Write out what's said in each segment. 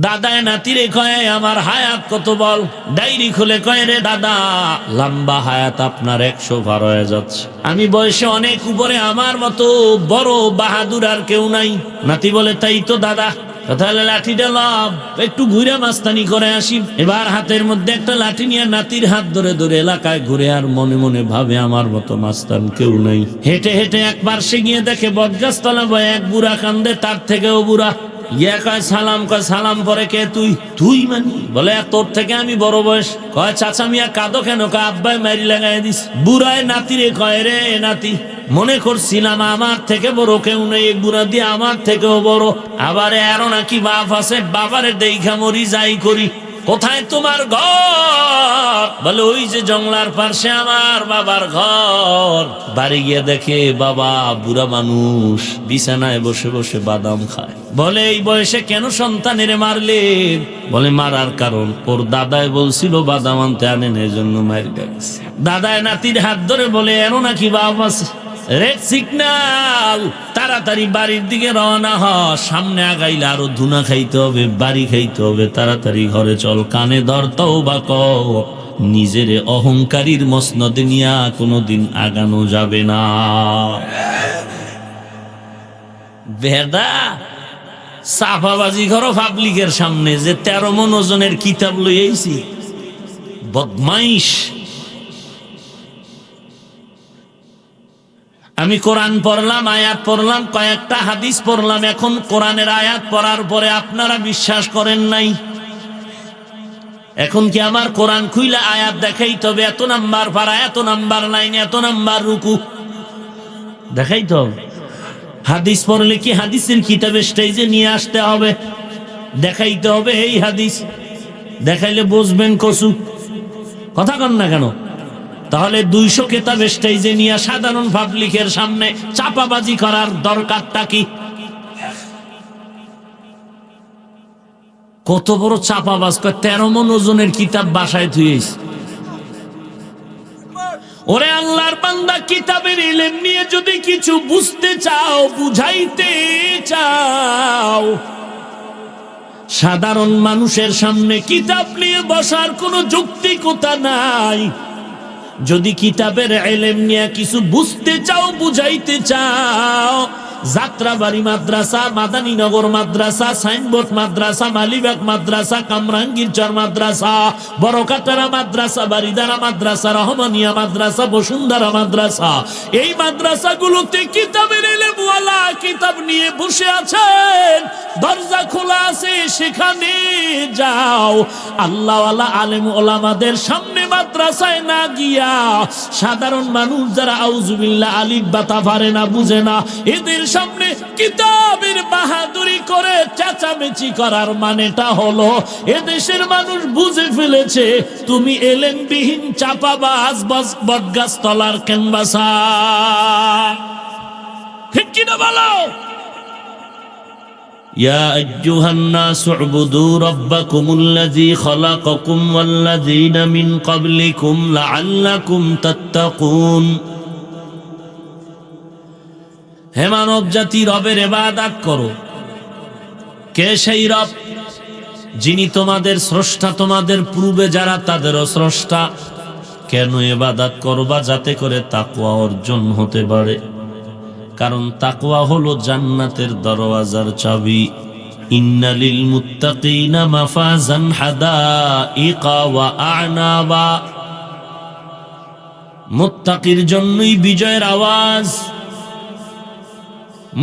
দাদায় নাতিরে কয় আমার হায়াত কত বল, ডায়েরি খুলে কয় রে দাদা লম্বা হায়াত আপনার 100 পার হয়ে যাচ্ছে, আমি বয়সে অনেক উপরে, আমার মতো বড় বাহাদুর আর কেউ নাই। নাতি বলে তাই তো দাদা, তাহলে লাঠিটা লাভ একটু ঘুরে মাস্তানি করে আসি। এবার হাতের মধ্যে একটা লাঠি নিয়ে নাতির হাত ধরে ধরে এলাকায় ঘুরে, আর মনে মনে ভাবে আমার মতো মাস্তান কেউ নাই। হেঁটে হেঁটে একবার সে গিয়ে দেখে বটগাছতলা বয় এক বুড়া কান্দে, তার থেকেও বুড়া। ইয়া কয় সালাম পরে কে তুই? তুই মানি? বলে তোর থেকে আমি বড় বয়স। কয় চাচা মিয়া কাঁদো কেন? কয় আব্বাই মারি লাগাই দিস। বুড়ায় নাতিরে কয় রে নাতি, মনে করছিলাম আমার থেকে বড় কেউ নেই, বুড়া দিয়ে আমার থেকেও বড়, আবার এরও নাকি বাপ আছে, বাবারে দেখা মরি যাই করি। কোথায় তোমার ঘর? বলে ওই যে জংলার পাশে আমার বাবার ঘর। বাড়ি গিয়ে দেখে বাবা বুড়া মানুষ বিছানায় বসে বসে বাদাম খায়। বলে এই বয়সে কেন সন্তানের মারলেন? বলে মারার কারণ ওর দাদায় বলছিল বাদাম আনতে, আনেন এই জন্য মার গেছে। দাদায় নাতির হাত ধরে বলে এরও নাকি বাপ আছে? রেড সিগন্যাল, তাড়াতাড়ি বাড়ির দিকে রওনা হ, সামনে আগাইলে আরো ধুনা খাইতে হবে, বাড়ি খাইতে হবে, তাড়াতাড়ি ঘরে চল। কানে ধর তওবা কর, নিজের অহংকারীর মসনদে নিয়া কোনোদিন আগানো যাবে না। বেদা সাফাবাজি করো পাবলিকের সামনে যে 13 মণ ওজনের কিতাব লই আইছি, বদমাইশ। আমি কোরআন পড়লাম, আয়াত পড়লাম, কয়েকটা হাদিস পড়লাম, এখন কোরআনের আয়াত পড়ার পরে আপনারা বিশ্বাস করেন নাই। এখন কি আমার কোরআন খুইলা আয়াত দেখাইতে হবে? এত নাম্বার পারা, এত নাম্বার লাইন, এত নাম্বার রুকু দেখাইতে হবে? হাদিস পড়লে কি হাদিসের কিতাবে স্টেজে নিয়ে আসতে হবে? দেখাইতে হবে এই হাদিস, দেখাইলে বুঝবেন কসু। কথা কন না কেন? তাহলে 200 কিতাব স্টেজে নিয়ে সাধারণ পাবলিকের সামনে চাপাবাজি করার দরকারটা কি? কত বড় চাপাবাজ! 13 মণ ওজনের কিতাব বাসায় থুইস। ওরে আল্লাহর বান্দা, কিতাবের ইলম নিয়ে যদি কিছু বুঝতে চাও, বুঝাইতে চাও, সাধারণ মানুষের সামনে কিতাব নিয়ে বসার কোনো যৌক্তিকতা নাই। যদি কিতাবের ইলম নিয়ে কিছু বুঝতে চাও, বুঝাইতে চাও, যাত্রাবাড়ি মাদ্রাসা, মাদানীনগর মাদ্রাসা, সাইনবোর্ড মাদ্রাসা, মালিবাগ মাদ্রাসা, কামরাঙ্গীরচর মাদ্রাসা, বড়কাটারা মাদ্রাসা, বারিদারা মাদ্রাসা, রহমানিয়া মাদ্রাসা, বসুন্ধরা মাদ্রাসা, এই মাদ্রাসাগুলোতে কিতাবের ইলমওয়ালা কিতাব নিয়ে বসে আছেন, দরজা খোলা আছে, সেখানে যাও। আল্লাহওয়ালা আলেম ওলামাদের সামনে মাদ্রাসায় না গিয়া সাধারণ মানুষ যারা আউযুবিল্লাহ আলিফ বাতা পারে না, বুঝে না, এদের সামনে কিতাবের বাহাদুরি করে চেঁচামেচি করার মানেটা হলো এদেশের মানুষ বুঝে ফেলেছে তুমি এলেমবিহীন চাপাবাজ, বটগাছ তলার ক্যানভাসা। ঠিক কিনা বলো? ইয়া আইয়ুহান নাসু উবুদু রাব্বাকুমুল্লাযী খালাকাকুম ওয়াল্লাযীনা মিন ক্বাবলিকুম লাআল্লাকুম তাত্তাকুন। হে মানব জাতি, রবের ইবাদত করো। কে সেই রব? যিনি তোমাদের স্রষ্টা, তোমাদের পূর্বে যারা তাদেরও স্রষ্টা। কেন ইবাদত করবা? যাতে করে তাকওয়া অর্জন হতে পারে। কারণ তাকওয়া হলো জান্নাতের দরওয়াজার চাবি। ইন্না লিল মুত্তাকিনা মাফাজান হাদাইকা ওয়া আ'নাবা। মুত্তাকির জন্যই বিজয়ের আওয়াজ।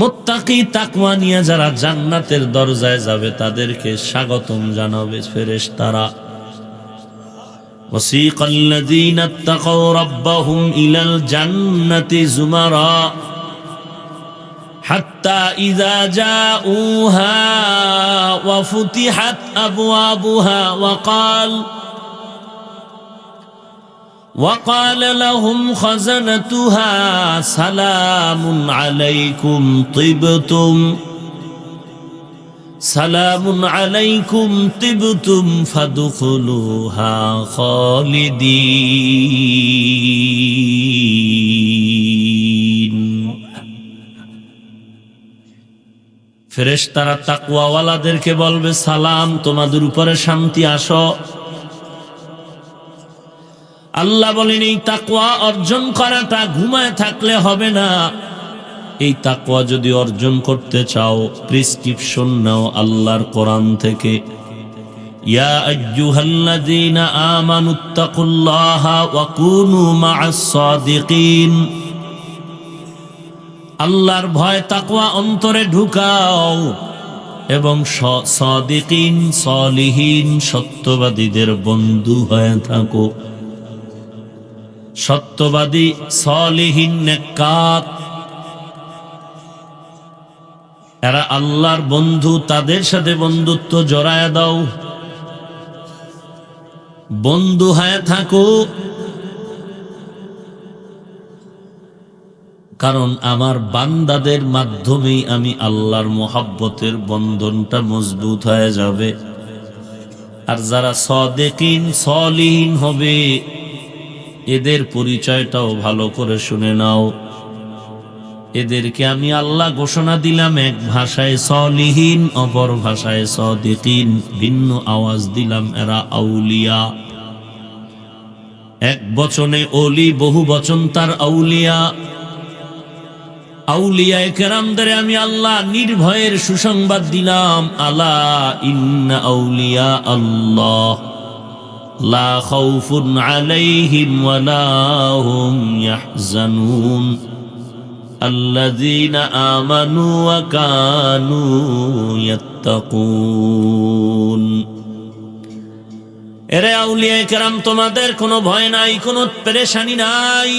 মুত্তাকি তাকওয়া নিয়ে যারা জান্নাতের দরজায় যাবে তাদেরকে স্বাগতম জানাবে ফেরেশতারা। ওয়াসিকাল্লাযীনা ইত্তাকাউ রাব্বাহুম ইলাল জান্নাতি যুমারা হাত্তা ইযা জাউহা ওয়া ফুতিহাত আবওয়াবুহা وقال لهم خزنتها سلام عليكم طبتم فادخلوها خالدين। ফেরেশতারা তাকওয়াওয়ালাদেরকে বলবে, সালাম, তোমাদের উপরে শান্তি আসো। আল্লাহ বলেন, এই তাকওয়া অর্জন করাটা ঘুমায় থাকলে হবে না। এই তাকওয়া যদি অর্জন করতে চাও, প্রেসক্রিপশন নাও আল্লাহর কোরআন থেকে। ইয়া আইয়ুহাল্লাযীনা আমানুত্তাকুল্লাহা ওয়া কুনু মা'আস সাদিকিন। আল্লাহর ভয় তাকওয়া অন্তরে ঢুকাও এবং সাদিকিন, সলিহিন, সত্যবাদীদের বন্ধু হয়ে থাকো। সত্যবাদী, সলিহিন, নেককার, এরা আল্লাহর বন্ধু, তাদের সাথে বন্ধুত্ব জড়ায় দাও, বন্ধু হয়ে থাকো। কারণ আমার বান্দাদের মাধ্যমেই আমি আল্লাহর মোহাব্বতের বন্ধনটা মজবুত হয়ে যাবে। আর যারা সাদিকিন, সলিহিন হবে, এদের পরিচয়টাও ভালো করে শুনে নাও। এদেরকে আমি আল্লাহ ঘোষণা দিলাম, এক ভাষায় সলিহিন, অপর ভাষায় সাদিকিন, ভিন্ন আওয়াজ দিলাম, এরা আউলিয়া। এক বচনে ওলি, বহু বচন তার আউলিয়া। আউলিয়ায়ে কেরামদের আমি আল্লাহ নির্ভয়ের সুসংবাদ দিলাম, আলা ইন্না আউলিয়া আল্লাহ লা খাউফুন আলাইহিম ওয়া লা হুম ইয়াহজানুন আল্লাযীনা আমানু ওয়া কানু ইয়াত্তাকুন। এরে আউলিয়ায়ে কেরাম, তোমাদের কোনো ভয় নাই, কোনো পেরেশানি নাই।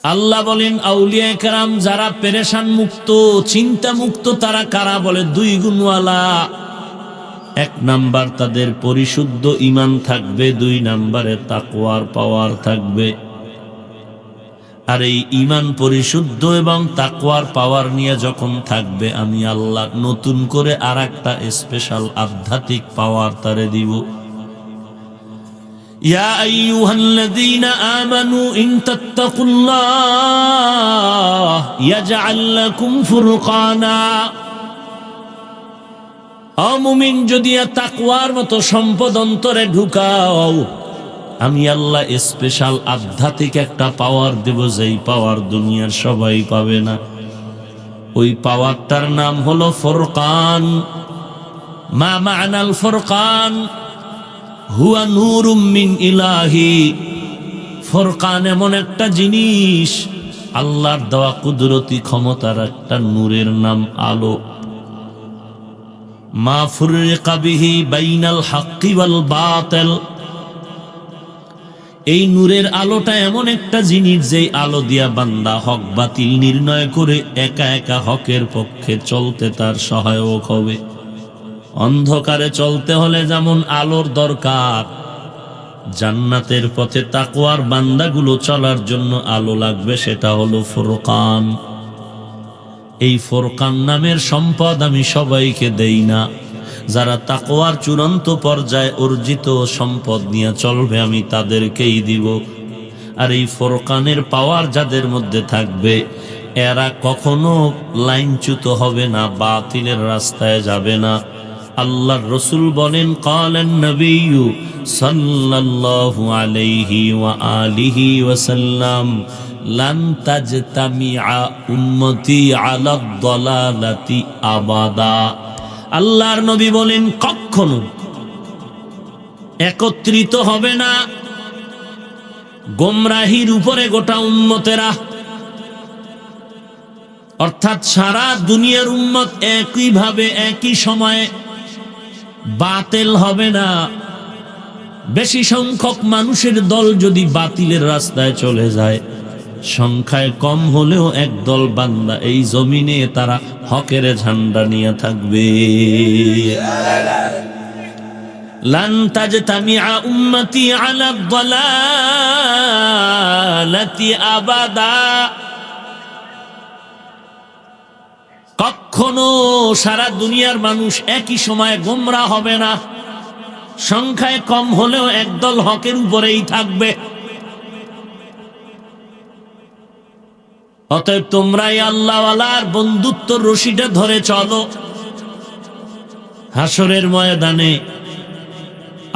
আল্লাহ বলেন, আউলিয়ায়ে কেরাম যারা পেরেশান মুক্ত, চিন্তা মুক্ত, তারা কারা? বলে, দুই গুণওয়ালা। এক নাম্বার, তাদের পরিশুদ্ধ ঈমান থাকবে, দুই নাম্বারে তাকওয়ার পাওয়ার থাকবে। আর এই ঈমান পরিশুদ্ধ এবং তাকওয়ার পাওয়ার নিয়ে যখন থাকবে, আমি আল্লাহ নতুন করে আরেকটা স্পেশাল আধ্যাত্মিক পাওয়ার তারে দিব। ইয়া আইয়ুহাল্লাযীনা আমানু ইন তাত্তাকুল্লাহ ইয়াজআল লাকুম ফুরকানা। ও মুমিন, যদি তাকওয়ার মতো সম্পদ অন্তরে ঢুকাও, আমি আল্লাহ স্পেশাল আধ্যাত্মিক একটা পাওয়ার দেব, যেই পাওয়ার দুনিয়ার সবাই পাবে না। ওই পাওয়ারটার নাম হলো ফুরকান। মা মা'নাল ফুরকান? হুয়া নূরুম মিন ইলাহি। ফুরকান এমন একটা জিনিস, আল্লাহর দেওয়া কুদরতি ক্ষমতার একটা নূরের নাম আলো। মা ফুররিকা বিহি বাইনাল হাক্কি ওয়াল বাতিল। এই নূরের আলোটা এমন একটা জিনিস, যেই আলো দিয়া বান্দা হক বাতিল নির্ণয় করে একা একা হকের পক্ষে চলতে তার সহায়ক হবে। অন্ধকারে চলতে হলে যেমন আলোর দরকার, জান্নাতের পথে তাকওয়ার বান্দাগুলো চলার জন্য আলো লাগবে, সেটা হলো ফুরকান। এই ফুরকান নামের সম্পদ আমি সবাইকে দেই না। যারা তাকওয়ার চূড়ান্ত পর্যায়ে অর্জিত সম্পদ নিয়ে চলবে, আমি তাদেরকেই দিব। আর এই ফুরকানের পাওয়ার যাদের মধ্যে থাকবে, এরা কখনো লাইনচ্যুত হবে না, বাতিলের রাস্তায় যাবে না। আল্লাহর রাসূল বলেন, ক্বালান নবিয়্যু সাল্লাল্লাহু আলাইহি ওয়া আলিহি ওয়াসাল্লাম, লান তাজতামিআ উম্মতি আলা দালালাতি আবাদা। আল্লাহর নবী বলেন, কখনো একত্রিত হবে না গোমরাহির উপরে গোটা উম্মতেরা। অর্থাৎ সারা দুনিয়ার উম্মত একইভাবে একই সময়ে বাতিল হবে না। বেশি সংখ্যক মানুষের দল যদি বাতিলের রাস্তায় চলে যায়, সংখ্যায় কম হলেও একদল বান্দা এই জমিনে তারা হকের ঝান্ডা নিয়ে থাকবে। লান তাজতামিআ উম্মতি আলা দালালাতি আবাদা। কখনো সারা দুনিয়ার মানুষ একই সময়ে গোমরা হবে না, সংখ্যায় কম হলেও একদল হকের উপরেই থাকবে। অতএব তোমরাই আল্লাহওয়ালার বন্ধুত্বর রশিটা ধরে চলো। হাসরের ময়দানে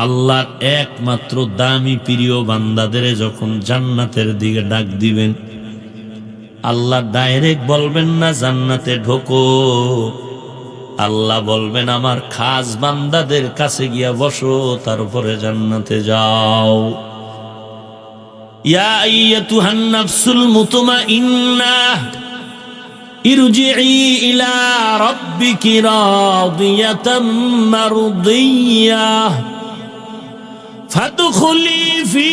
আল্লাহর একমাত্র দামি প্রিয় বান্দাদের যখন জান্নাতের দিকে ডাক দিবেন, আল্লাহ ডাইরেক্ট বলবেন না জান্নাতে ঢোকো, আল্লাহ বলবেন আমার খাস বান্দাদের কাছে গিয়া বসো, তারপরে জান্নাতে যাও। ইয়া আইয়াতুহান নাফসুল মুতমাইন্নাহ ইরজিই ইলা রাব্বিকি রাদিয়াতাম মারদিয়াহ ফাদখুলি ফি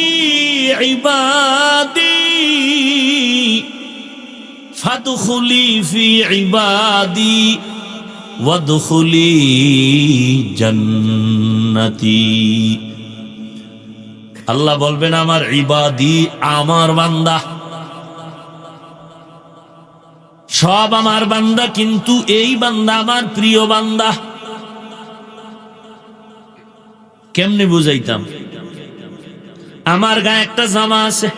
ইবাদি ফাদখুলি ফি ইবাদি ওয়াদখুলি জান্নাতি। আল্লাহ বলবেন আমার ইবাদি, আমার বান্দা, সব আমার বান্দা, কিন্তু এই বান্দা আমার প্রিয় বান্দা। কেমনে বুঝাইতাম? আমার গায়ে একটা জামা আছে,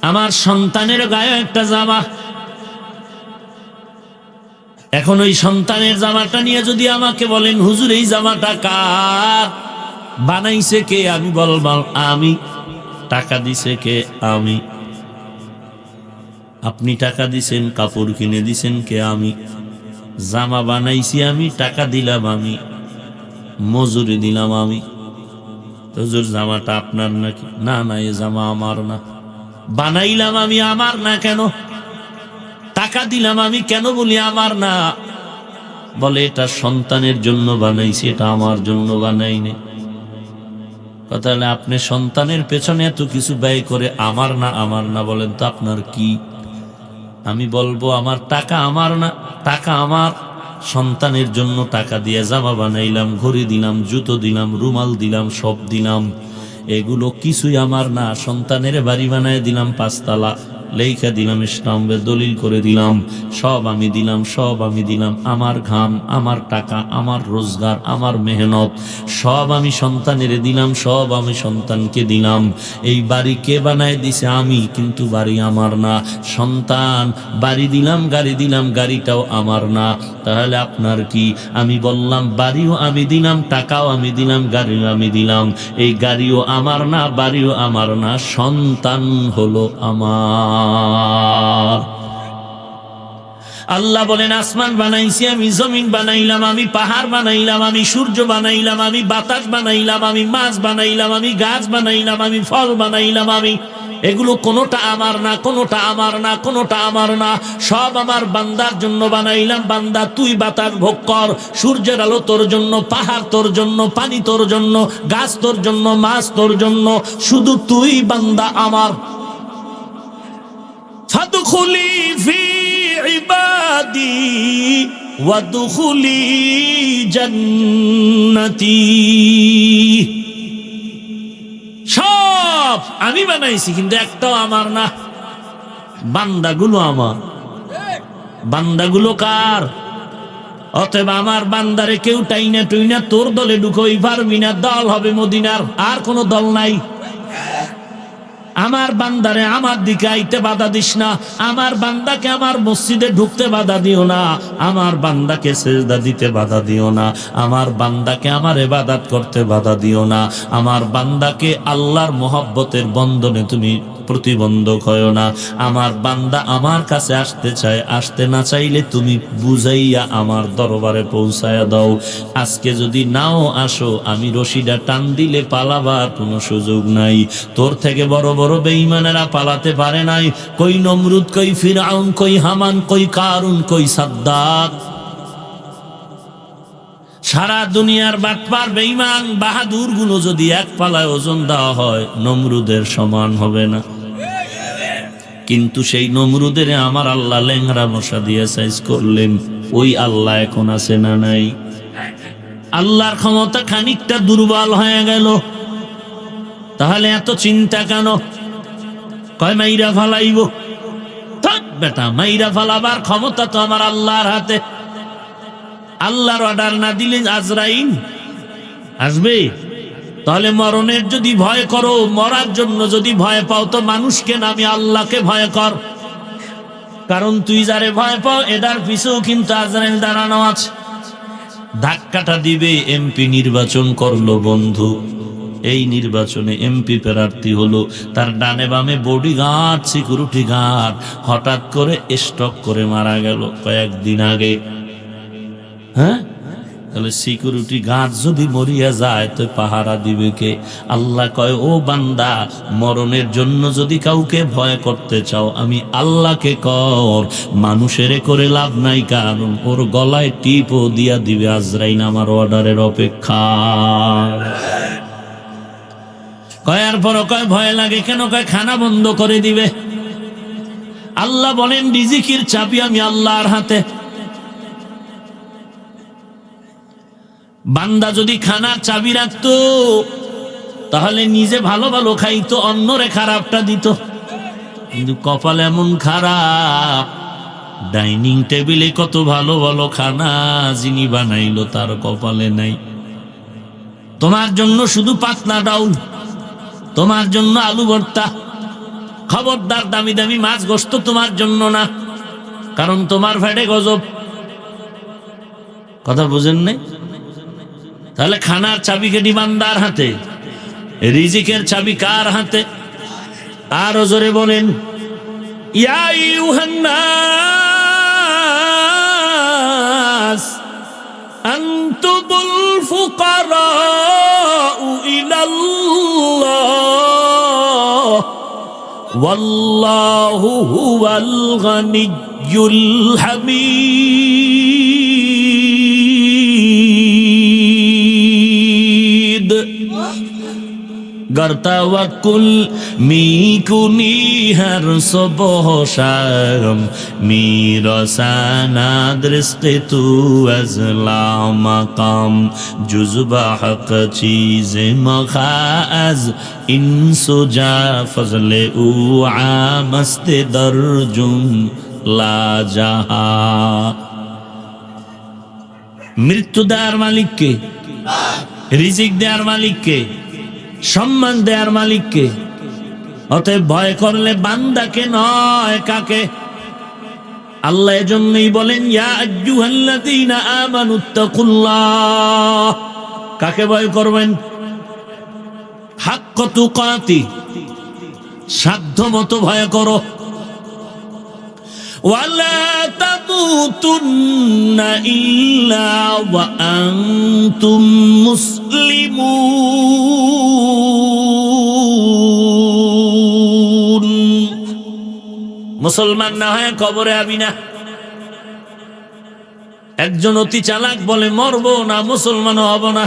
আমার সন্তানের গায়ে একটা জামা। এখন ওই সন্তানের জামাটা নিয়ে যদি আমাকে বলেন হুজুর এই জামাটা কার, বানাইছে কে, আমি বলবাম আমি। টাকা দিছে কে? আমি। আপনি টাকা দিছেন, কাপড় কিনে দিছেন কে? আমি। জামা বানাইছি আমি, টাকা দিলাম আমি, মজুরি দিলাম আমি। হুজুর জামাটা আপনার নাকি? না না, এ জামা আমার না। বানাইলাম আমি, আমার না কেন? টাকা দিলাম আমি, কেন বলি আমার না? বলে এটা সন্তানের জন্য বানাইছি, এটা আমার জন্য বানাইনি। তাহলে আপনি সন্তানের পেছনে এত কিছু ব্যয় করে আমার না আমার না বলেন তো আপনার কি? আমি বলবো আমার টাকা আমার না, টাকা আমার। সন্তানের জন্য টাকা দিয়ে জামা বানাইলাম, ঘড়ি দিলাম, জুতো দিলাম, রুমাল দিলাম, সব দিলাম, এগুলো কিছুই আমার না। সন্তানের বাড়ি বানায় দিলাম 5 তলা, লেখা দিলাম, স্টাম্পে দলিল করে দিলাম, সব আমি দিলাম, সব আমি দিলাম। আমার ঘাম, আমার টাকা, আমার রোজগার, আমার মেহনত সব আমি সন্তানের দিলাম, সব আমি সন্তানকে দিলাম। এই বাড়ি কে বানায় দিছে? আমি, কিন্তু বাড়ি আমার না। সন্তান বাড়ি দিলাম, গাড়ি দিলাম, গাড়িটাও আমার না। তাহলে আপনার কি? আমি বললাম বাড়িও আমি দিলাম, টাকাও আমি দিলাম, গাড়িও আমি দিলাম। এই গাড়িও আমার না, বাড়িও আমার না, সন্তান হলো আমার। আল্লাহ বলেন আসমান বানাইছি আমি, জমিন বানাইলাম আমি, পাহাড় বানাইলাম আমি, সূর্য বানাইলাম আমি, বাতাস বানাইলাম আমি, মাছ বানাইলাম আমি, গাছ বানাইলাম আমি, ফল বানাইলাম আমি। এগুলো কোনোটা আমার না, কোনোটা আমার না, কোনোটা আমার না, সব আমার বান্দার জন্য বানাইলাম। বান্দা তুই বাতাস ভোগ কর, সূর্যের আলো তোর জন্য, পাহাড় তোর জন্য, পানি তোর জন্য, গাছ তোর জন্য, মাছ তোর জন্য, শুধু তুই বান্দা আমার। ফাদখুলি ফি ইবাদি ওয়াদখুলি জান্নাতি। সব আমি বানাইছি, কিন্তু একটাও আমার না। বান্দাগুলো আমার। বান্দাগুলো কার? অতএব আমার বান্দারে কেউ টাইনা টুইনা তোর দলে ঢুকোই পারবি না। দল হবে মদিনার, আর কোনো দল নাই। আমার বান্দারে আমার দিকে আইতে বাধা দিস না। আমার বান্দাকে আমার মসজিদে ঢুকতে বাধা দিও না। আমার বান্দাকে সেজদা দিতে বাধা দিও না। আমার বান্দাকে আমার ইবাদত করতে বাধা দিও না। আমার বান্দাকে আল্লাহর মহব্বতের বন্ধনে তুমি প্রতিবন্ধক হয় না। আমার বান্দা আমার কাছে আসতে চায়, আসতে না চাইলে তুমি বুঝাইয়া আমার দরবারে পৌঁছায়া দাও। আজকে যদি নাও আসো, আমি রশিটা টান দিলে পালাবার কোনো সুযোগ নাই। তোর থেকে বড় বড় বেঈমানেরা পালাতে পারে নাই। কই নমরুদ, কই ফিরআউন, কই হামান, কই কারুন, কই সাদ্দাত। সারা দুনিয়ার বাটপার বেঈমান বাহাদুর গুলো যদি এক পালায় ওজন দেওয়া হয়, নমরুদের সমান হবে না। কিন্তু সেই নমরুদের আমার আল্লাহ লেংরা মশা দিয়ে সাইজ করলেন। ওই আল্লাহ এখন আছে না নাই? আল্লাহর ক্ষমতা খানিকটা দুর্বল হয়ে গেল। তাহলে এত চিন্তা কেন? কয় মাইরা ফালাইব। থাক বেটা, মাইরা ফালাবার ক্ষমতা তো আমার আল্লাহর হাতে। আল্লাহর অর্ডার না দিলে আজরাইল আসবে। তাহলে মরণের যদি ভয় করো, মরার জন্য যদি ভয় পাও, তো মানুষকে না, আমি আল্লাহকে ভয় কর। কারণ তুই যারে ভয় পাও এটার পিছু কিন্তু আজরাইল দাঁড়ানো আছে। ধাক্কাটা দিবে, এমপি নির্বাচন করলো বন্ধু, এই নির্বাচনে এমপি প্রার্থী হলো, তার ডানে বামে বডিগার্ড সিকিউরিটি গার্ড হঠাৎ করে স্ট্রোক করে মারা গেল কয়েকদিন আগে। হ্যাঁ, তাহলে সিকিউরিটি গার্ড যদি মরিয়া যায় তো পাহারা দিবে কে? আল্লাহ কয়, ও বান্দা, মরণের জন্য যদি কাউকে ভয় করতে চাও আমি আল্লাহকে কর, মানুষের করে লাভ নাই, কারণ ওর গলায় টিপও দিয়া দিবে আজরাইল আমার অর্ডারের অপেক্ষা। কয়ার পর কয় ভয় লাগে কেন? কয় খানা বন্ধ করে দিবে। আল্লাহ বলেন রিজিকের চাবি আমি আল্লাহর হাতে। বান্দা যদি খানার চাবি রাখতো তাহলে নিজে ভালো ভালো খাইতো, অন্যরে খারাপটা দিত। কিন্তু কপাল এমন খারাপ, ডাইনিং টেবিলে কত ভালো ভালো খানা যিনি বানাইলো তার কপালে নাই। তোমার জন্য শুধু পাতলা ডাউল, তোমার জন্য আলু ভর্তা, খবরদার দামি দামি মাছ গোস্ত তোমার জন্য না, কারণ তোমার ফ্যাটে গজব। কথা বুঝেন নাই? তাহলে খানার চাবি কে বান্দার হাতে, রিজিকের চাবি কার হাতে? আরো জোরে বলেন, ইয়া আইয়ুহান নাস আনতুমুল ফুকারাউ ইলাল্লাহ ওয়াল্লাহু হুয়াল গানিয়্যুল হামিদ। গর্তাওয়াকুল মিকুনি হর সুবহ শাম মিরসানা দৃষ্টি তু আজলা মাকাম জুজবা হক চীজ মখাজ ইনসুজা ফজলে উ আমস্তে দরজুম লা জাহা। মৃত্যু দেয়ার মালিককে, রিজিক দেয়ার মালিককে, সম্মান দেয়ার মালিককে। অতএব ভয় করলে বান্দাকে নয়, কাকে? আল্লাহ এজন্যই বলেন ইয়া আইয়ুহাল্লাযীনা আমানুত্তাকুল্লাহ। কাকে ভয় করবেন? হাক্কা তুকাতি, সাধ্য মতো ভয় করো। ওয়ালা তামুতুন্না ইল্লা ওয়া আনতুম মুসলিমুন। মুসলমান না হয় কবরে আবি না। একজন অতি চালাক বলে মরবো না, মুসলমানও হব না।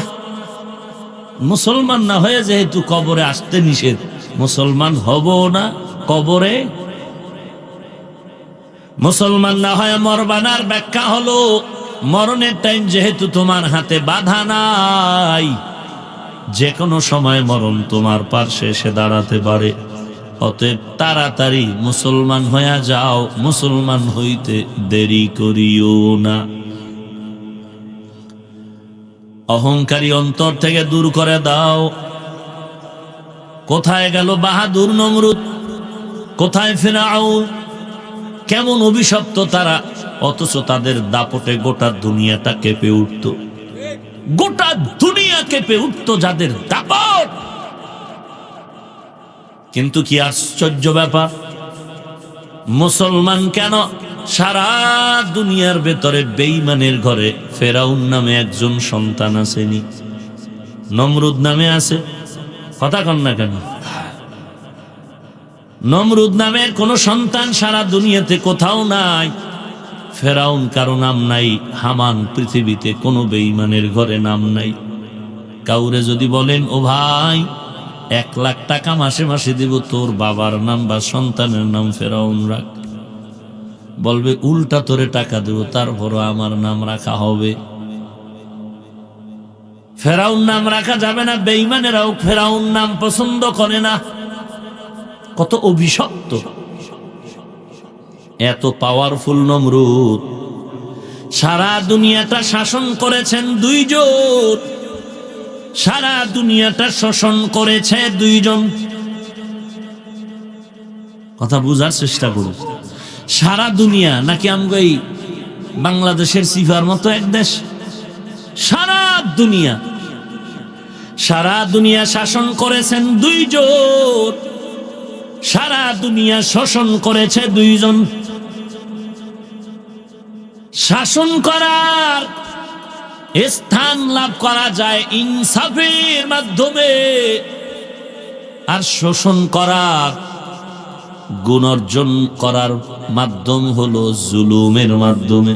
মুসলমান না হয়ে যেহেতু কবরে আসতে নিষেধ, মুসলমান হব না কবরে। মুসলমান না হয় মরবানার ব্যাখ্যা হলো মরণের টাইম যেহেতু তোমার হাতে বাধা নাই, যে কোনো সময় মরণ তোমার পার্শ্বে এসে দাঁড়াতে পারে। অতএব তাড়াতাড়ি মুসলমান হয়ে যাও, মুসলমান হইতে দেরি করিও না। অহংকারী অন্তর থেকে দূর করে দাও। কোথায় গেল বাহাদুর নমরুদ? কোথায় ফিরআউন? কেমন অভিশপ্ত তারা, অথচ তাদের দাপটে গোটা দুনিয়াটা কেঁপে উঠত। গোটা দুনিয়া কেঁপে উঠত যাদের দাপট। কিন্তু কি আশ্চর্য ব্যাপার, মুসলমান কেন? সারা দুনিয়ার ভেতরে বেঈমানের ঘরে ফেরাউন নামে একজন সন্তান আসেনি, নমরুদ নামে আছে। কথা কন না কেন? নমরুদ নামের কোন সন্তান সারা দুনিয়াতে কোথাও নাই। ফেরাউন কারো নাম নাই, হামান পৃথিবীতে কোনো বেঈমানের ঘরে নাম নাই। কাউরে যদি বলেন ও ভাই 1 লাখ টাকা মাসে মাসে দেব, তোর বাবার নাম বা সন্তানের নাম ফেরাউন রাখ, বলবে উল্টা তোরে টাকা দেব, তারপরও আমার নাম রাখা হবে। ফেরাউন নাম রাখা যাবে না। বেঈমানেরাও ফেরাউন নাম পছন্দ করে না। কত অভিশপ্ত, এত পাওয়ারফুল নমরুদ। সারা দুনিয়াটা শাসন করেছেন 2 জন, সারা দুনিয়াটা শোষণ করেছে 2 জন। কথা বুঝার চেষ্টা করুন। সারা দুনিয়া নাকি আমগো এই বাংলাদেশের সিফার মতো এক দেশ? সারা দুনিয়া শাসন করেছেন দুইজন, সারা দুনিয়া শাসন করেছে দুইজন। শাসন করার স্থান লাভ করা যায় ইনসাফের মাধ্যমে, আর শোষণ করার গুণ অর্জন করার মাধ্যম হলো জুলুমের মাধ্যমে।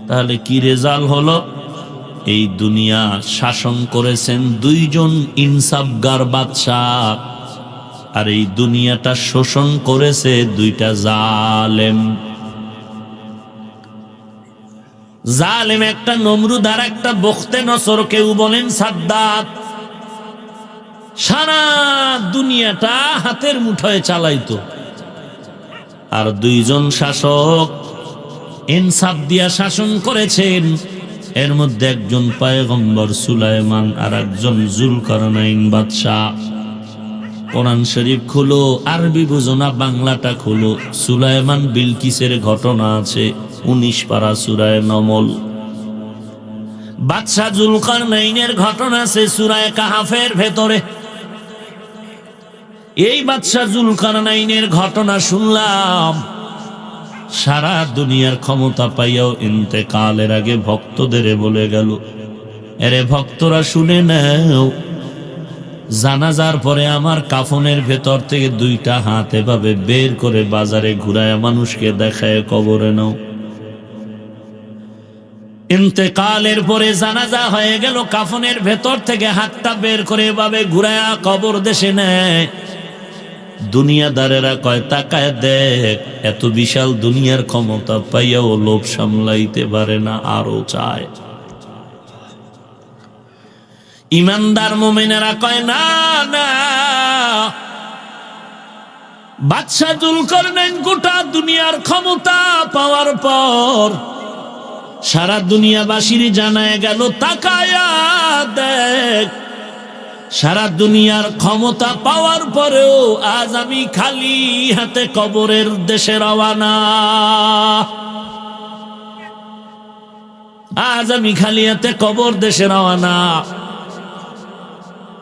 তাহলে কি রেজাল্ট হলো? এই দুনিয়া শাসন করেছেন দুইজন ইনসাফগার বাদশাহ, আর এই দুনিয়াটা শোষণ করেছে দুইটা জালেম। জালেম একটা নমরুদ আর একটা বখতে নসর, কেউ বলেন সাদ্দাত। সারা দুনিয়াটা হাতের মুঠোয় চালাইতো, আর দুইজন শাসক ইনসাফ দিয়া শাসন করেছেন। এর মধ্যে একজন পয়গম্বর সুলাইমান আর একজন জুলকারনাইন বাদশাহ। কোরআন শরীফ খুলো, আরবি বুঝো না, বাংলাটা খুলো। সুলাইমান বিলকিসের ঘটনা আছে 19 পারা সূরায়ে নমল। বাদশাহ জুলকারনাইনের ঘটনা আছে সূরায়ে কাহাফের ভেতরে। এই বাদশাহ জুলকারনাইনের ঘটনা শুনলাম, সারা দুনিয়ার ক্ষমতা পাইয়াও ইন্তেকালের আগে ভক্তদের বলে গেল, এরে ভক্তরা শুনে নাও, জানাজার পরে আমার কাফনের ভেতর থেকে দুইটা হাত এভাবে বের করে বাজারে ঘুরায় মানুষকে দেখায় কবরে নাও। ইন্তেকালের পরে জানাজা হয়ে গেল, কাফনের ভেতর থেকে হাতটা বের করে এভাবে ঘুরায়া কবর দেশে নেয়। দুনিয়াদারেরা কয়, তাকায় দেখ, এত বিশাল দুনিয়ার ক্ষমতা পাইয়াও লোভ সামলাইতে পারে না, আরো চায়। ইমানদার মুমিনেরা কয়, না না, বাদশাহ জুলকারনাইন গোটা দুনিয়ার ক্ষমতা পাওয়ার পর সারা দুনিয়াবাসীর জানায় গেল, তাকায়া দেখ, সারা দুনিয়ার ক্ষমতা পাওয়ার পরেও আজ আমি খালি হাতে কবরের দেশে রওয়ানা। আজ আমি খালি হাতে কবর দেশে রওয়ানা।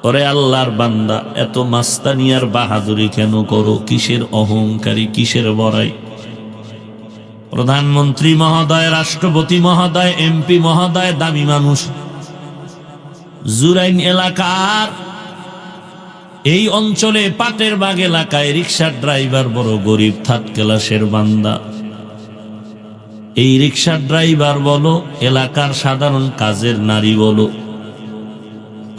ওরে আল্লাহর বান্দা, এত মাস্তানি আর বাহাদুরি কেন করো? কিসের অহংকারী, কিসের বড়াই? প্রধানমন্ত্রী মহোদয়, রাষ্ট্রপতি মহোদয়, এমপি মহোদয়, দামি মানুষ। জুরাইন এলাকার এই অঞ্চলে পাটের বাগ এলাকায় রিকশার ড্রাইভার বড় গরিব, থার্ড ক্লাসের বান্দা। এই রিকশার ড্রাইভার বলো, এলাকার সাধারণ কাজের নারী বলো,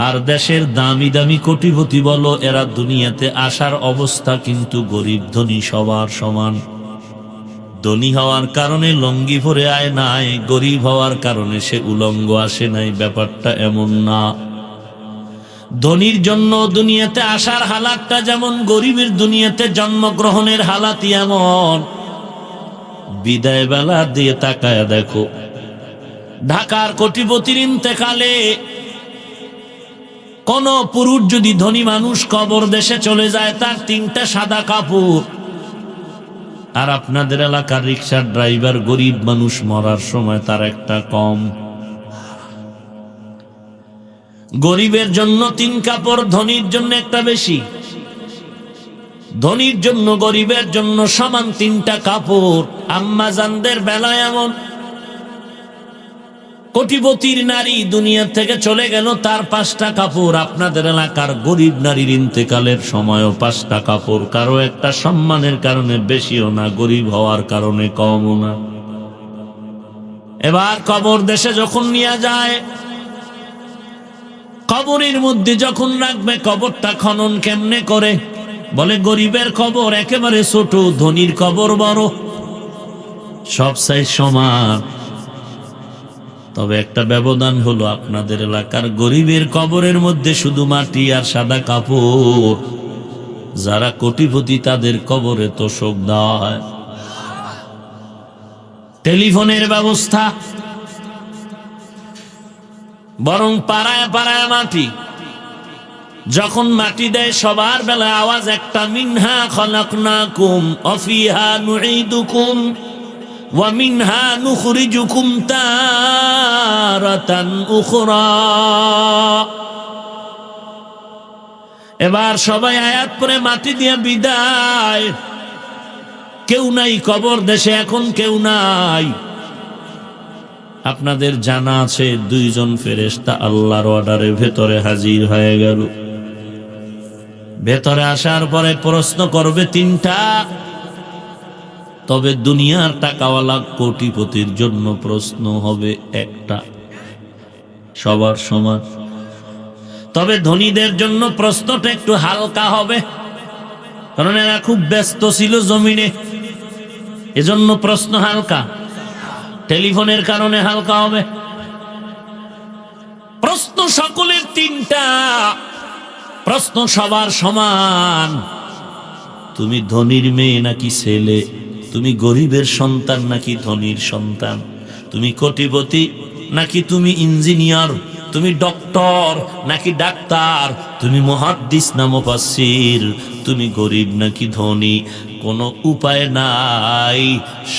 আর দেশের দামি দামি কোটিপতি বলো, এরা দুনিয়াতে আসার অবস্থা কিন্তু গরিব ধনী সবার সমান। ধনী হওয়ার কারণে লঙ্গি পরে আয় নাই, গরিব হওয়ার কারণে সে উলঙ্গ আসে নাই, ব্যাপারটা এমন না। ধনীর জন্য দুনিয়াতে আসার হালাতটা যেমন, গরিবের দুনিয়াতে জন্মগ্রহণের হালাতই এমন। বিদায় বেলা দিয়ে তাকায় দেখো, ঢাকার কোটিপতির ইন্তেকালে কোন পুরুষ যদি ধনী মানুষ কবর দেশে চলে যায়, তার 3টা সাদা কাপড়। আর আপনাদের এলাকার রিকশার ড্রাইভার গরিব মানুষ মরার সময় তার একটা কম। গরিবের জন্য 3 কাপড়, ধনীর জন্য একটা বেশি। ধনীর জন্য গরিবের জন্য সমান 3টা কাপড়। আম্মাজানদের বেলায় এমন। কোটিপতির নারী দুনিয়া থেকে চলে গেল, তার 5টা কাপড়। আপনাদের এলাকার গরিব নারীর ইন্তেকালের সময়ও 5টা কাপড়। কারো একটা সম্মানের কারণে বেশিও না, গরিব হওয়ার কারণে কমও না। এবার কবর দেশে যখন নিয়ে যায়, কবরের মধ্যে যখন রাখবে, কবরটা খনন কেমনে করে? বলে গরিবের কবর একেবারে ছোট, ধনীর কবর বড়, সব সাইজ সমান। তবে একটা ব্যবধান হলো, আপনাদের এলাকার গরিবের কবরের মধ্যে শুধু মাটি আর সাদা কাপড়। যারা কোটিপতি তাদের কবরে তোশক দেওয়া হয়, টেলিফোনের ব্যবস্থা, বরং পাড়ায় পাড়ায় মাটি। যখন মাটি দেয় সবার বেলায় আওয়াজ একটা, মিনহা খলাকনাকুম ওয়া ফিহা নুঈদুকুম ওয়া মিনহা নুখরিজুকুম তারাতান উখরা। এবার সবাই আয়াত পড়ে মাটি দিয়ে বিদায়। কেউ নাই কবর দেশে, এখন কেউ নাই। আপনাদের জানা আছে দুইজন ফেরেশতা আল্লাহর অর্ডারে ভেতরে হাজির হয়ে গেল। ভেতরে আসার পরে প্রশ্ন করবে তিনটা। তবে দুনিয়ার টাকাওয়ালা কোটিপতির জন্য প্রশ্ন হবে একটা, সবার সমান। তবে ধনীদের জন্য প্রশ্নটা একটু হালকা হবে, কারণ এরা খুব ব্যস্ত ছিল জমিনে, এজন্য প্রশ্ন হালকা। টেলিফোনের কারণে হালকা হবে। প্রশ্ন সকলের তিনটা, প্রশ্ন সবার সমান। তুমি ধনীর মেয়ে নাকি ছেলে? তুমি গরিবের সন্তান নাকি ধনীর সন্তান? তুমি কোটিপতি নাকি তুমি ইঞ্জিনিয়ার? তুমি ডক্টর নাকি ডাক্তার? তুমি মুহাদ্দিস না মুফাসসির? তুমি গরিব নাকি ধনী? কোনো উপায় নাই,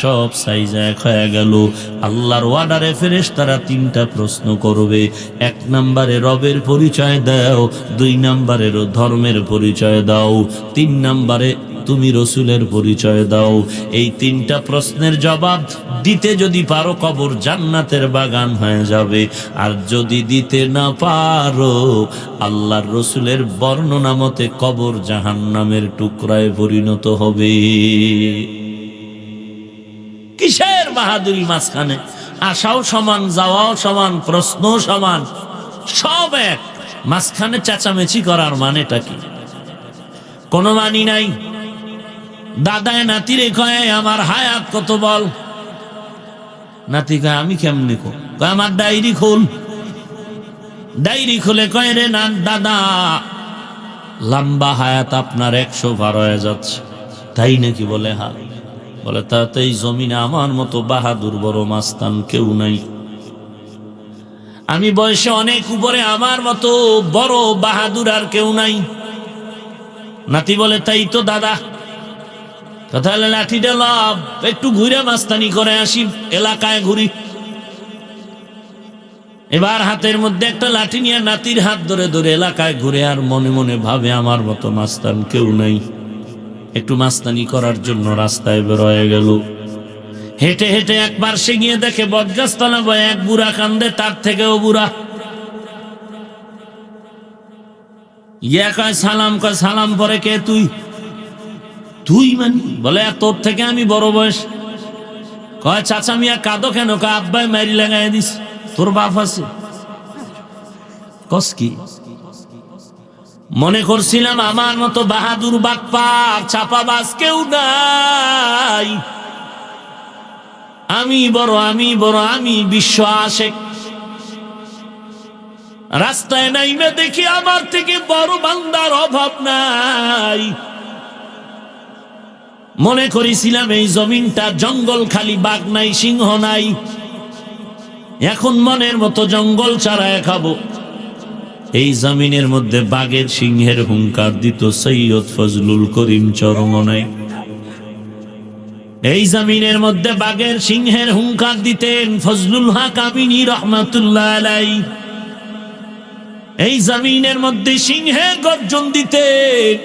সব সাইজ এক হয়ে গেল। আল্লাহর ওয়ার্ডারে ফেরেশতারা তিনটা প্রশ্ন করবে। এক নম্বরে রবের পরিচয় দাও, দুই নম্বরে ধর্মের পরিচয় দাও, তিন নম্বরে তুমি রসুলের পরিচয় দাও। এই তিনটা প্রশ্নের জবাব দিতে যদি পারো, কবর জান্নাতের বাগান হয়ে যাবে। আর যদি দিতে না পারো, আল্লাহর রসুলের বর্ণনা মতে কবর জাহান্নামের টুকরায় পরিণত হবে। কিসের বাহাদুরি মাঝখানে? আসাও সমান, যাওয়াও সমান, প্রশ্নও সমান, সব এক। মাঝখানে চেঁচামেচি করার মানেটা কি? কোনো মানি নাই। দাদায় নাতিরে কয়, আমার হায়াত কত বল। নাতি কয়, আমি কেমনে কো? কয়, আমার ডায়েরি খোল। ডায়েরি খুলে কয়, রে না দাদা, লম্বা হায়াত আপনার 100 পার হয়ে যাচ্ছে। তাই নাকি? বলে হ্যাঁ। বলে তাতে এই জমিনে আমার মতো বাহাদুর বড় মাস্তান কেউ নাই। আমি বয়সে অনেক উপরে, আমার মতো বড় বাহাদুর আর কেউ নাই। নাতি বলে, তাই তো দাদা। তাহলে লাঠিটা লাভ, একটু ঘুরে মাস্তানি করে আসি, এলাকায় ঘুরি। এবার হাতের মধ্যে একটা লাঠি নিয়ে নাতির হাত ধরে ধরে এলাকায় ঘুরে, আর মনে মনে ভাবে আমার মতো মাস্তান কেউ নাই। একটু মাস্তানি করার জন্য রাস্তায় বের হয়ে গেল। হেঁটে হেঁটে একবার সে গিয়ে দেখে বটগাছতলা বয়ে এক বুড়া কান্দে, তার থেকেও বুড়া। ইয়া কয় সালাম, কয় সালাম পরে, কে তুই? তুই মানে? বলে তোর থেকে আমি বড় বয়স। কয় চাচা মিয়া কাঁদো কেন? কয় আব্বাই মারি লাগাই দিস। তোর বাপ আছে? কস কি? মনে করছিলাম আমার মতো বাহাদুর বাটপার চাপাবাজ কেউ নাই। আমি বড়, আমি বড়, আমি বিশ্ব আশেক। রাস্তায় নাইমে দেখি আমার থেকে বড় বান্দার অভাব নাই। মনে করেছিলাম এই জমিনটা জঙ্গল, খালি বাঘ নাই, সিংহ নাই। এখন মনের মতো জঙ্গল চারায় খাবো। এই জমিনের মধ্যে বাঘের সিংহের হুঙ্কার দিত সৈয়দ ফজলুল করিম চরমনাই। এই জমিনের মধ্যে বাঘের সিংহের হুঙ্কার দিতেন ফজলুল হক আমিনী রহমাতুল্লাহ আলাইহি। এই জমিনের মধ্যে সিংহের গর্জন দিতেন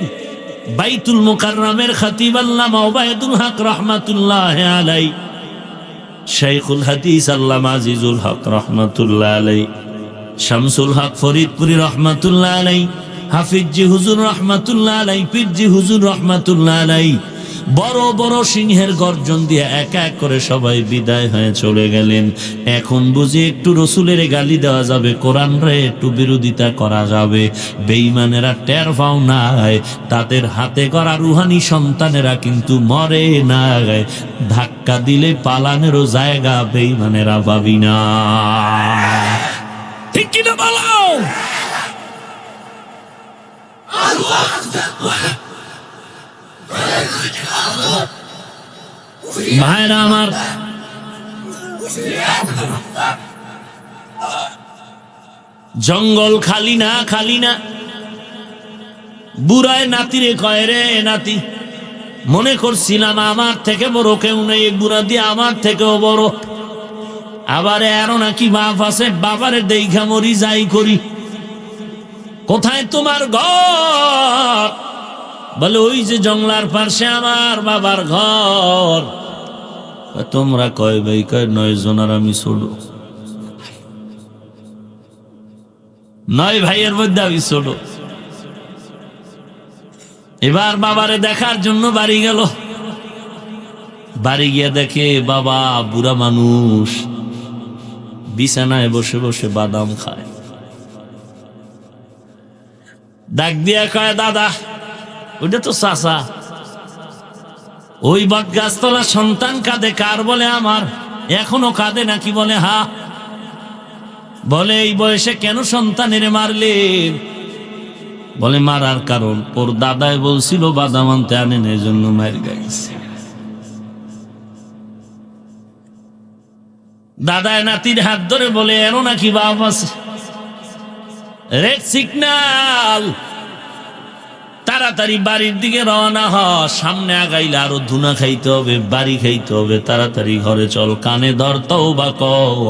বাইতুল মুকাররমের খতিব আল্লামা ওবায়দুল হক রহমাতুল্লাহ আলাইহি, শাইখুল হাদিস আল্লামা আজিজুল হক রহমাতুল্লাহ আলাইহি, শামসুল হক ফরিদপুরি রহমাতুল্লাহ আলাইহি, হাফিজি হুজুর রহমাতুল্লাহ আলাইহি, পীরজি হুজুর রহমাতুল্লাহ আলাইহি। বড় বড় সিংহের গর্জন দিয়ে এক এক করে সবাই বিদায় হয়ে চলে গেলেন। এখন বুঝি একটু রসুলের গালি দেওয়া যাবে, কোরআনরে একটু বিরোধিতা করা যাবে। বেঈমানেরা টের পাও নাই, তাদের হাতে গড়া রুহানি সন্তানেরা কিন্তু মরে না। ধাক্কা দিলে পালানেরও জায়গা বেঈমানেরা পাবি না। ঠিক কিনা বলো? ভাইরা আমার, জঙ্গল খালি না, খালি না। বুড়ায় নাতিরে কয়, রে নাতি, মনে করছিলাম আমার থেকে বড় কেউ নেই, বুড়া দিয়ে আমার থেকেও বড়, আবার এরও নাকি বাপ আছে, বাবারে দেখা মরি যাই করি। কোথায় তোমার ঘর? বলে ওই যে জংলার পাশে আমার বাবার ঘর। তোমরা কয় ভাই? কয় 9 জন আর আমি ছোট। 9 ভাইয়ের মধ্যে আমি ছোট। এবার বাবারে দেখার জন্য বাড়ি গেল। বাড়ি গিয়ে দেখে বাবা বুড়া মানুষ বিছানায় বসে বসে বাদাম খায়। ডাক দিয়া কয়, দাদা, ওইটা তো চাচা। ওই বট গাছতলা সন্তান কাঁদে কার? বলে আমার। এখনো কাঁদে নাকি? বলে হা। বলে এই বয়সে কেন সন্তানের মারলেন? বলে মারার কারণ ওর দাদাই বলছিল বাদাম আনতে আনেন, এই জন্য মার গাইছে। দাদায় নাতির হাত ধরে বলে, এরও নাকি বাপ আছে? রেড সিগন্যাল, তাড়াতাড়ি বাড়ির দিকে রওনা হ। সামনে আগাইলে আরো ধুনা খাইতে হবে, বাড়ি খাইতে হবে, তাড়াতাড়ি ঘরে চল। কানে ধর, তওবা কর।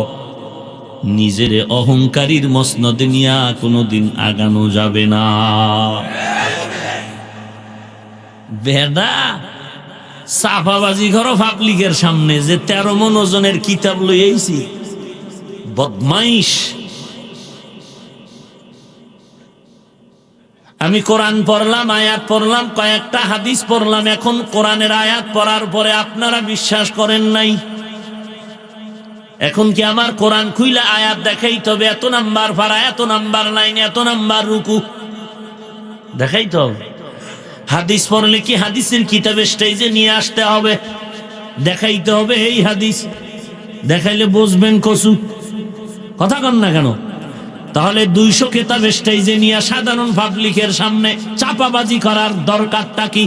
নিজের অহংকারীর মসনদে নিয়া কোনোদিন আগানো যাবে না। বেদা সাফাবাজি করো পাবলিকের সামনে যে 13 মণ ওজনের কিতাব লই আইছি, বদমাইশ। আমি কোরআন পড়লাম, আয়াত পড়লাম, কয়েকটা হাদিস পড়লাম। এখন কোরআনের আয়াত পড়ার পরে আপনারা বিশ্বাস করেন নাই। এখন কি আমার কোরআন খুইলা আয়াত দেখাইতে হবে? এত নাম্বার পারা, এত নাম্বার লাইন, এত নাম্বার রুকু দেখাইতে হবে? হাদিস পড়লে কি হাদিসের কিতাবে স্টেজে নিয়ে আসতে হবে? দেখাইতে হবে এই হাদিস। দেখাইলে বুঝবেন কসু। কথা কন না কেন? তাহলে 200 কিতাব স্টেজে নিয়ে সাধারণ পাবলিকের সামনে চাপাবাজি করার দরকারটা কি?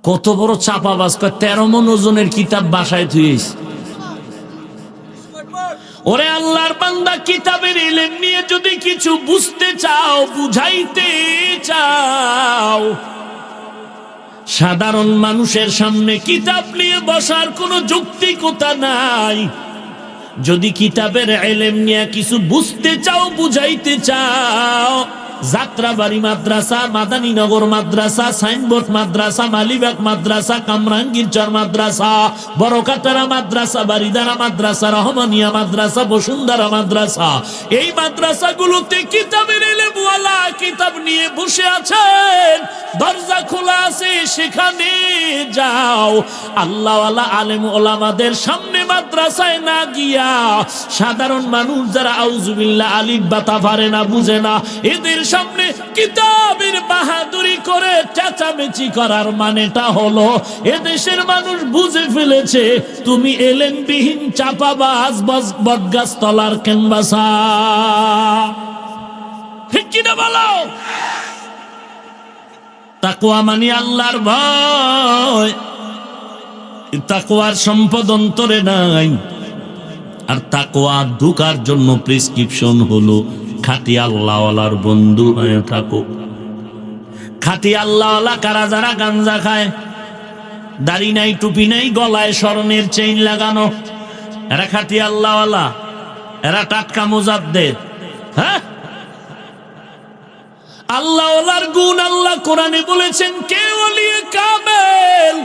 কত বড় চাপাবাজ! 13 মণ ওজনের কিতাব বাসায় থুইস। ওরে আল্লাহর বান্দা, কিতাবের ইলম নিয়ে যদি কিছু বুঝতে চাও, বুঝাইতে চাও, সাধারণ মানুষের সামনে কিতাব নিয়ে বসার কোনো যৌক্তিকতা নাই। যদি কিতাবের ইলম নিয়ে কিছু বুঝতে চাও, বুঝাইতে চাও, যাত্রাবাড়ি মাদ্রাসা, মাদানীনগর মাদ্রাসা, সাইনবোর্ড মাদ্রাসা, মালিবাগ মাদ্রাসা, কামরাঙ্গীরচর মাদ্রাসা, বড়কাটারা মাদ্রাসা, বারিদারা মাদ্রাসা, রহমানিয়া মাদ্রাসা, বসুন্ধরা মাদ্রাসা, এই মাদ্রাসাগুলোতে কিতাবের ইলমওয়ালা কিতাব নিয়ে বসে আছেন, দরজা খোলা আছে, সেখানে যাও। আল্লাহওয়ালা আলেম ওলামাদের সামনে মাদ্রাসায় না গিয়া সাধারণ মানুষ যারা আউযুবিল্লাহ আলিফ বাতা পারে না, বুঝে না, এদের সামনে কিতাবের বাহাদুরি করে চেঁচামেচি করার মানেটা হলো এদেশের মানুষ বুঝে ফেলেছে তুমি এলেমবিহীন চাপাবাজ, বটগাছ তলার ক্যানভাসা। ঠিক কিনা বলো? তাকওয়া মানে আল্লাহর ভয়। তাকওয়ার সম্পদ অন্তরে নাই। আর তাকওয়া ঢোকার জন্য প্রেসক্রিপশন হলো খাঁটি আল্লাহওয়ালার বন্ধু হয়ে থাকো। খাঁটি আল্লাহওয়ালা কারা? যারা গাঞ্জা খায়, দাড়ি নাই, টুপি নাই, গলায় স্বর্ণের চেইন লাগানো, এরা খাঁটি আল্লাহওয়ালা, এরা টাটকা মুজাদ্দেদ। হ্যাঁ, আল্লাহওয়ালার গুণ আল্লাহ কোরআনে বলেছেন, কে ওলিয়ে কামেল,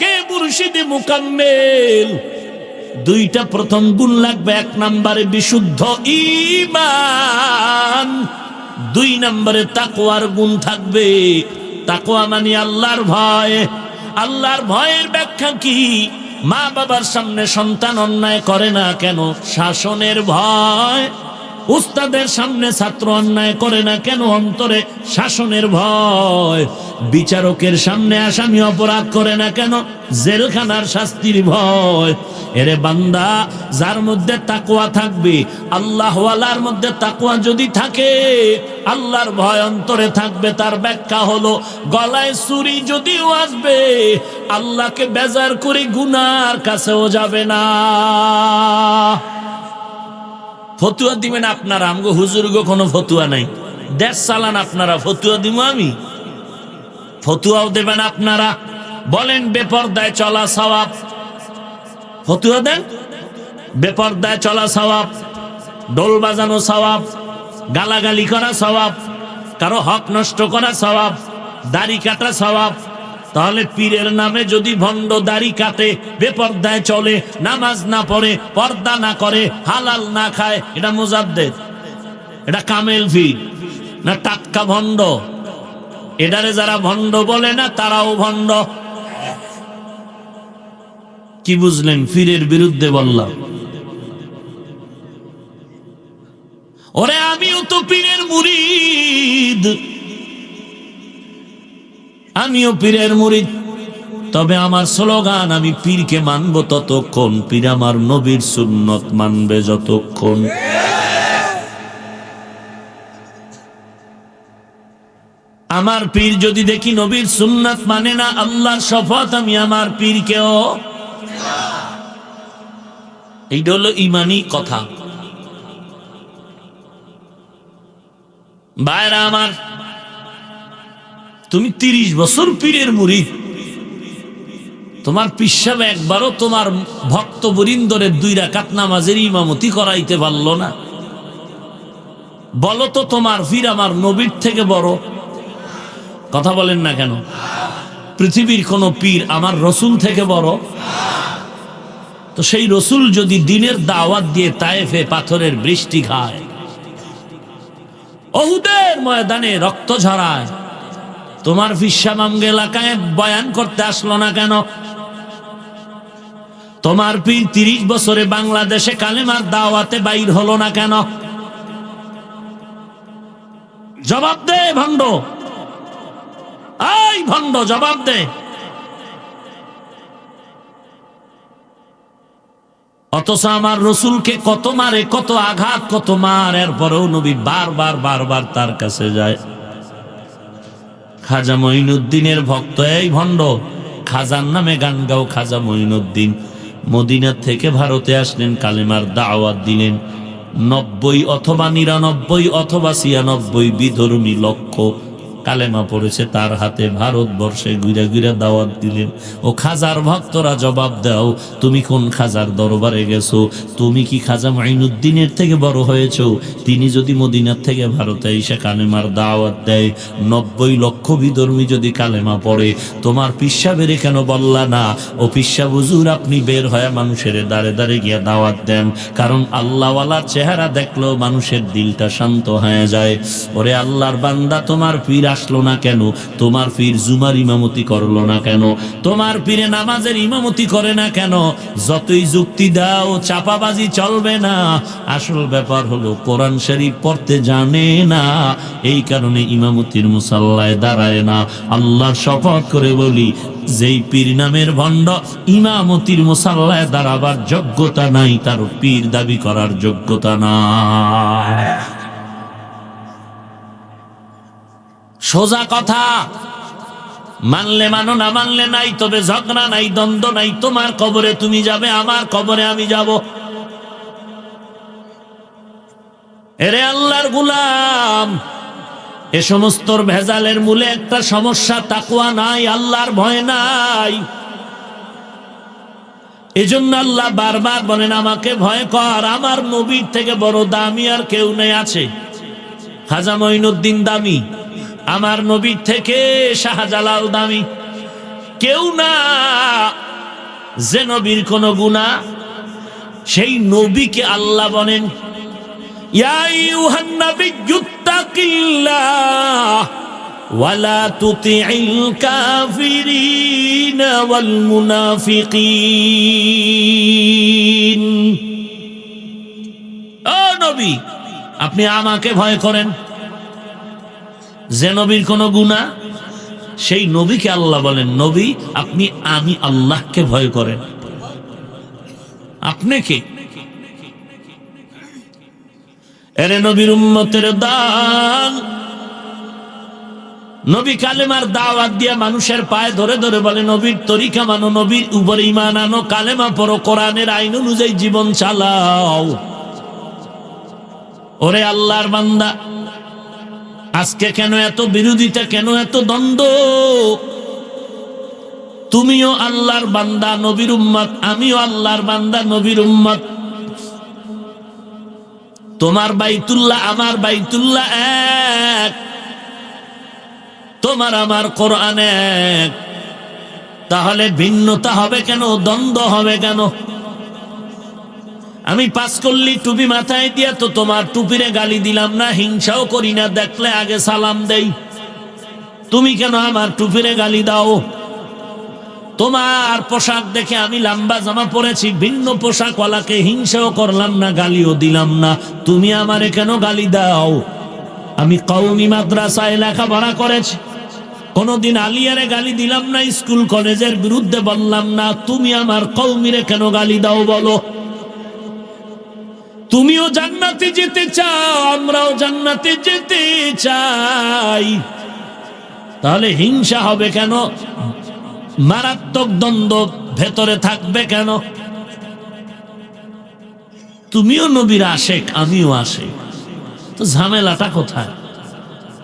কে মুর্শিদে মুকাম্মেল। দুইটা প্রথম গুণ লাগবে। 1 নম্বরে বিশুদ্ধ ঈমান, 2 নম্বরে তাকওয়ার গুণ থাকবে। তাকওয়া মানে আল্লাহর ভয়। আল্লাহর ভয়ের ব্যাখ্যা কি? মা বাবার সামনে সন্তান অন্যায় করে না কেন? শাসনের ভয়। উস্তাদের সামনে ছাত্র অন্যায় করে না কেন? অন্তরে শাসনের ভয়। বিচারকের সামনে আসামি অপরাধ করে না কেন? জেলখানার শাস্তির ভয়। এরে বান্দা, যার মধ্যে তাকওয়া থাকবে, আল্লাহওয়ালার মধ্যে তাকওয়া যদি থাকে, আল্লাহর ভয় অন্তরে থাকবে, তার ব্যাখ্যা হলো গলায় ছুরি যদিও আসবে, আল্লাহকে বেজার করে গুনার কাছেও যাবে না। ফতুয়া দিবেন আপনারা, আমগো হুজুরগো কোনো ফতুয়া নাই। দেশ চালান আপনারা, ফতুয়া দিব আমি? ফতুয়াও দেবেন আপনারা। বলেন বেপরদায় চলা সওয়াব, ফতুয়া দেন বেপরদায় চলা সওয়াব, ঢোল বাজানো সওয়াব, গালাগালি করা সওয়াব, কারো হক নষ্ট করা সওয়াব, দাড়ি কাটা সওয়াব। তাহলে পীরের নামে যদি ভণ্ড দাড়ি কাটে, বেপরদায় চলে, নামাজ না পড়ে, পর্দা না করে, হালাল না খায়, এটা মুজাদ্দেদ, এটা কামেল পীর না টাটকা ভণ্ড? এটারে যারা ভণ্ড বলে না তারাও ভণ্ড। কি বুঝলেন? পীরের বিরুদ্ধে বললাম। ওরে আমিও তো পীরের মুরিদ, আমিও পীরের মুরিদ। তবে আমার স্লোগান, আমি পীরকে মানব ততক্ষণ, পীর আমার নবীর সুন্নত মানবে যতক্ষণ। আমার পীর যদি দেখি নবীর সুন্নাত মানে না, আল্লাহর শপথ আমি আমার পীরকেও। এইটা হলো ইমানি কথা। ভাইরা আমার, তুমি 30 বছর পীরের মুরিদ, তোমার পিসাব একবারও তোমার ভক্ত বরিন্দরে 2 রাকাত নামাজের ইমামতি করাইতে পারলো না। বলো তো তোমার পীর আমার নবীর থেকে বড়? কথা বলেন না কেন? পৃথিবীর কোন পীর আমার রসুল থেকে বড়? তো সেই রসুল যদি দিনের দাওয়াত দিয়ে তায়েফে পাথরের বৃষ্টি খায়, ওহুদের ময়দানে রক্ত ঝরায়, তোমার ফিসামামগ এলাকায় বয়ান করতে আসলো না কেন? তোমার পীর 30 বছরে বাংলাদেশে কালেমার দাওয়াতে বাইর হলো না কেন? জবাব দে ভণ্ড, এই ভণ্ড জবাব দে। অথচ আমার রসুলকে কত মারে, কত আঘাত, কত মার, এরপরেও নবী বারবার বারবার তার কাছে যায়। খাজা মঈনুদ্দিনের ভক্ত, এই ভণ্ড, খাজার নামে গান গাও। খাজা মঈনুদ্দিন মদিনা থেকে ভারতে আসলেন, কালেমার দাওয়াত দিলেন। 90 অথবা 99 অথবা 96 বিধর্মী লক্ষ কালেমা পড়েছে তার হাতে। ভারতবর্ষে ঘুরে ঘুরে দাওয়াত দিলেন। ও খাজার ভক্তরা জবাব দাও, তুমি কোন খাজার দরবারে গেছো? তুমি কি খাজা মঈনুদ্দিনের থেকে বড় হয়েছো? তিনি যদি মদিনার থেকে ভারতে এসে কালেমার দাওয়াত দেয়, 90 লক্ষ বিধর্মী যদি কালেমা পড়ে, তোমার পিসা বেরে কেন বললা না? ও পিসা হুজুর, আপনি বের হয়ে মানুষের দাঁড়ে দাঁড়ে গিয়ে দাওয়াত দেন, কারণ আল্লাহওয়ালার চেহারা দেখলেও মানুষের দিলটা শান্ত হয়ে যায়। ওরে আল্লাহর বান্দা, তোমার পীর আসলো না কেন? তোমার পীর জুমার ইমামতি করলো না কেন? তোমার পীরে নামাজের ইমামতি করে না কেন? যতই যুক্তি দাও, চাপাবাজি চলবে না। আসল ব্যাপার হলো কোরআন শরীফ পড়তে জানে না, এই কারণে ইমামতির মুসাল্লায় দাঁড়ায় না। আল্লাহর শপথ করে বলি, যেই পীর নামের ভণ্ড ইমামতির মুসাল্লায় দাঁড়াবার যোগ্যতা নাই, তার পীর দাবি করার যোগ্যতা নাই। সোজা কথা, মানলে মানো, না মানলে নাই। তবে ঝগড়া নাই, দ্বন্দ্ব নাই। তোমার কবরে তুমি যাবে, আমার কবরে আমি যাব। এরে আল্লাহর গোলাম, এ সমস্ত ভেজালের মূলে একটা সমস্যা, তাকওয়া নাই, আল্লাহর ভয় নাই। এজন্য আল্লাহ বারবার বলেন, আমাকে ভয় কর। আমার নবীর থেকে বড় দামি আর কেউ নেই। আছে খাজা মঈনুদ্দিন দামি, আমার নবীর থেকে শাহজালাল দামি, কেউ না। যে নবীর কোন গুনাহ, সেই নবীকে আল্লাহ বলেন, ইয়া আইয়ুহান নাবিয়্যুত্তাকিল্লাহ ওয়ালা তুতিইল কাফিরিন ওয়াল মুনাফিকিন। ও নবী, আপনি আমাকে ভয় করেন। যে নবীর কোন গুনাহ, সেই নবীকে আল্লাহ বলেন, নবী আপনি আমি আল্লাহকে ভয় করেন। আপনি কে? এরে নবীর উম্মতের দান। নবী কালেমার দাওয়াত দিয়া মানুষের পায়ে ধরে ধরে বলে, নবীর তরিকা মানো, নবীর উপরে ঈমান আনো, কালেমা পড়ো, কোরআনের আইন অনুযায়ী জীবন চালাও। ওরে আল্লাহর বান্দা, আজকে কেন এত বিরোধিতা, কেন এত দ্বন্দ্ব? তুমিও আল্লাহর বান্দা, নবীর উম্মত, আমিও আল্লাহর বান্দা, নবীর উম্মত। তোমার বাইতুল্লাহ, আমার বাইতুল্লাহ এক, তোমার আমার কোরআন এক, তাহলে ভিন্নতা হবে কেন, দ্বন্দ্ব হবে কেন? আমি পাস করলি টুপি মাথায় দিয়া তো তোমার টুপিরে গালি দিলাম না, হিংসাও করি না, দেখলে আগে সালাম দেই। তুমি কেন আমার টুপিরে গালি দাও? তোমার পোশাক দেখে আমি লম্বা জামা পরেছি, ভিন্ন পোশাকওয়ালাকে হিংসাও করলাম না, গালিও দিলাম না, তুমি আমারে কেন গালি দাও? আমি কওমি মাদ্রাসায় লেখাপড়া করেছি, কোনদিন আলিয়ারে গালি দিলাম না, স্কুল কলেজের বিরুদ্ধে বললাম না, তুমি আমার কওমিরে কেন গালি দাও বলো? তুমিও জান্নাতে যেতে চাও, আমরাও জান্নাতে যেতে চাই, তাহলে হিংসা হবে কেন? মারাত্মক দ্বন্দ্ব ভেতরে থাকবে কেন? তুমিও নবীর আশেক, আমিও আশেক, তো ঝামেলাটা কোথায়?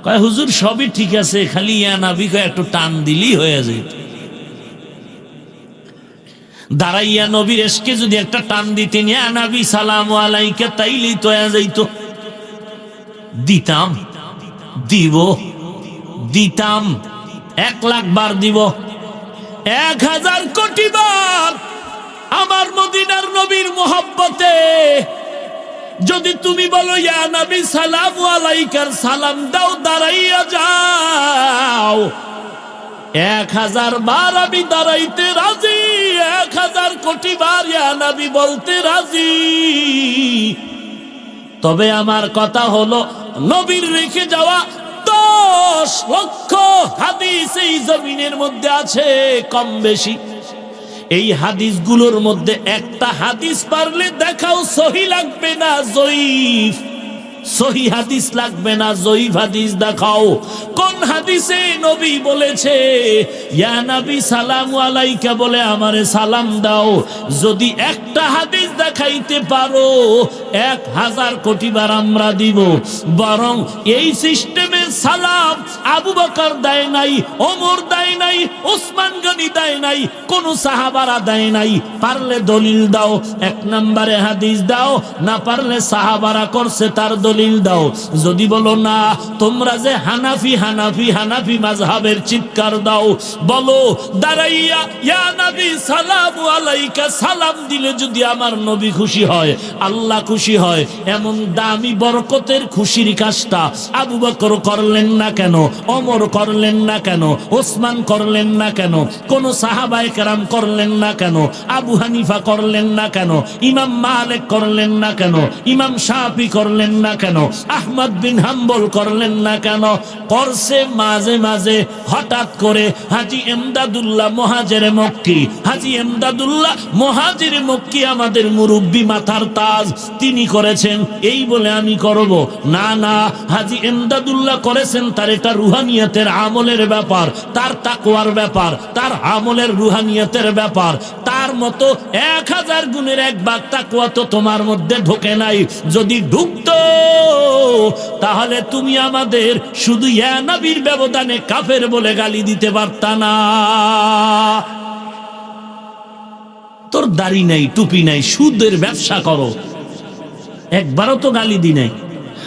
কয় হুজুর সবই ঠিক আছে, খালি ইয়া নবী কয় একটু টান দিলি হয়ে যেত। দাঁড়াইয়া নবীর এসকে যদি একটা টান দিতেন, ইয়া নবী সালাম আলাইকা, তাইলেই তো হয়ে যাইত। দিতাম, দিব, দিতাম, 1,00,000 বার দিব, 1,000 কোটি বার আমার মদিনার নবীর মোহাব্বতে যদি তুমি বলো ইয়া নবী সালাম আলাইকার সালাম দাও, দাঁড়াইয়া যাও, 1,000 বার আমি দাঁড়াইতে রাজি, 1,000 কোটি বার ইয়া নবী বলতে রাজি। তবে আমার কথা হলো, নবীর রেখে যাওয়া 10 লক্ষ হাদিস এই জমিনের মধ্যে আছে, কম বেশি। এই হাদিসগুলোর মধ্যে একটা হাদিস পারলে দেখাও, সহি লাগবে না জয়ীফ, সহি হাদিস লাগবে না, জয়ীফ হাদিস দেখাও। কোন হাদিসে নবী বলেছে ইয়া নবী সালাম আলাইকা বলে আমারে সালাম দাও? যদি একটা হাদিস দেখাইতে পারো, 1,000 কোটি বার আমরা দিব। বরং এই সিস্টেমে সালাম আবু বকর দেয় নাই, ওমর দেয় নাই, ওসমান গনি দেয় নাই, কোন সাহাবারা দেয় নাই। পারলে দলিল দাও, 1 নম্বরে হাদিস দাও, না পারলে সাহাবারা করছে তার দলিল দাও। যদি বলো না তোমরা যে হানাফি হানাফি হানাফি মাযহাবের, চিৎকার দাও, বলো দাঁড়াইয়া ইয়া নবী সালাম আলাইকা সালাম দিলে যদি আমার নবী খুশি হয়, আল্লাহ খুশি হয়। এমন দামি বরকতের খুশির কাজটা আবু বকর করলেন না কেন, ওমর করলেন না কেন, ওসমান করলেন না কেন, কোন সাহাবায়ে কেরাম করলেন না কেন, আবু হানিফা করলেন না কেন, ইমাম মালিক করলেন না কেন, ইমাম শাফি করলেন না কেন, আহমদ বিন হাম্বল করলেন না কেন? করছে মাঝে মাঝে, হঠাৎ করে হাজী এমদাদুল্লাহ মুহাজিরে মক্কি, হাজী এমদাদুল্লাহ মুহাজিরে মক্কি আমাদের মুরব্বী, মাথার তাজ, তিনি করেছেন, এই বলে আমি করব না? না, হাজী এমদাদুল্লাহ করেছেন, তার এটা রুহানিয়তের আমলের ব্যাপার, তার তাকওয়ার ব্যাপার, তার আমলের রুহানিয়তের ব্যাপার। তার মতো 1,000 গুণের 1 ভাগ তাকওয়া তো তোমার মধ্যে ঢোকে নাই। যদি ঢুকতো তাহলে তুমি আমাদের শুধু ইয়া নবীর ব্যবধানে কাফের বলে গালি দিতে পারতা না। তোর দাড়ি নাই, টুপি নাই, সুদের ব্যবসা করো, একবারও তো গালি দি নাই।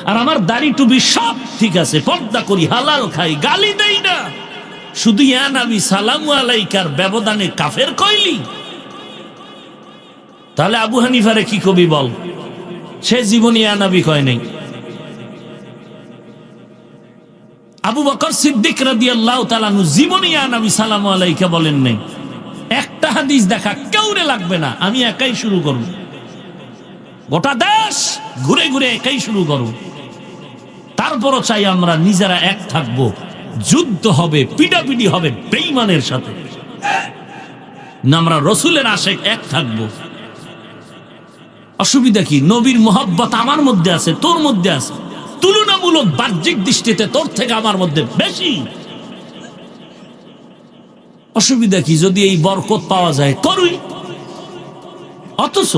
আর আমার দাড়ি টুপি সব ঠিক আছে, পর্দা করি, হালাল খাই, গালি দেই না, শুধু ইয়া নবী সালাম আলাইকার ব্যবধানে কাফের কইলি। তাহলে আবু হানিফারে কি কবি বল? সে জীবনে ইয়া নবী কয় নাই। আবু বকর সিদ্দিক রাদিয়াল্লাহু তাআলা আনহু জীবনে ইয়া নবী সালাম আলাইকা বলেন নাই। একটা হাদিস দেখা কাউরে লাগবে না, আমি একাই শুরু করব, গোটা দেশ ঘুরে ঘুরে একাই শুরু করব। তারপরও চাই আমরা নিজেরা এক থাকবো, যুদ্ধ হবে, পিটাপিটি হবে বেঈমানের সাথে, না আমরা রসুলের আশেক এক থাকবো। অসুবিধা কি? নবীর মোহাব্বত আমার মধ্যে আছে, তোর মধ্যে আছে, তুলনামূলক বাহ্যিক দৃষ্টিতে তোর থেকে আমার মধ্যে বেশি। অসুবিধা কি? যদি এই বরকত পাওয়া যায় করুই। অথচ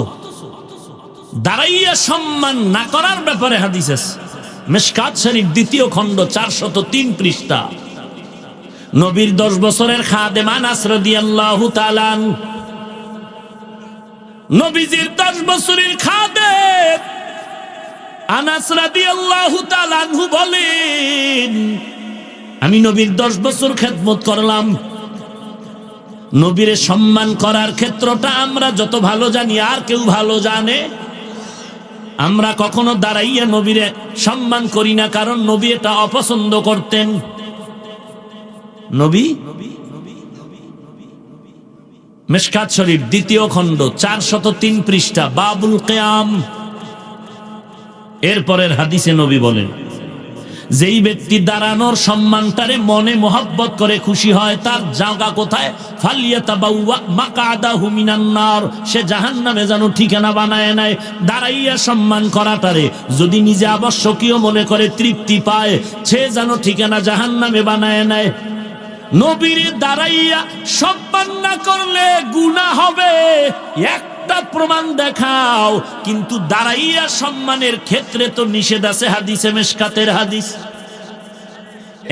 দাঁড়াইয়া সম্মান না করার ব্যাপারে হাদিস আছে। মিশকাত শরীফ 2য় খণ্ড 403 পৃষ্ঠা। নবীর 10 বছরের খাদেম আনাস রাদিয়াল্লাহু তাআলা আনহু, নবীজির 10 বছরের খাদেম আনাস রাদিয়াল্লাহু তাআলা আনহু বলেন, আমি নবীর 10 বছর খেদমত করলাম। নবীর সম্মান করার ক্ষেত্রটা আমরা যত ভালো জানি আর কেউ ভালো জানে। আমরা কখনো দাঁড়াইয়া নবীরে সম্মান করি না, কারণ নবী এটা অপছন্দ করতেন। নবী মিশকাত শরীফ 2য় খণ্ড 403 পৃষ্ঠা, বাবুল কিয়াম। এরপরের হাদিসে নবী বলেন, যেই ব্যক্তি দাঁড়ানোর সম্মানটারে মনে মোহাব্বত করে খুশি হয়, তার জায়গা কোথায়? ফালিয়াতাবাওয়া মাকআদাহু মিনান নার, সে জাহান্নামে যেন ঠিকানা বানায় নেয়। দাঁড়াইয়া সম্মান করাটারে যদি নিজে আবশ্যকীয় মনে করে তৃপ্তি পায়, সে যেন ঠিকানা জাহান্নামে বানায় নেয়। নবীর দাঁড়াইয়া সম্মান না করলে গুনাহ হবে, একটা প্রমাণ দেখাও। কিন্তু দাঁড়াইয়া সম্মানের ক্ষেত্রে তো নিষেধ আছে, হাদিসে মিশকাতের হাদিস।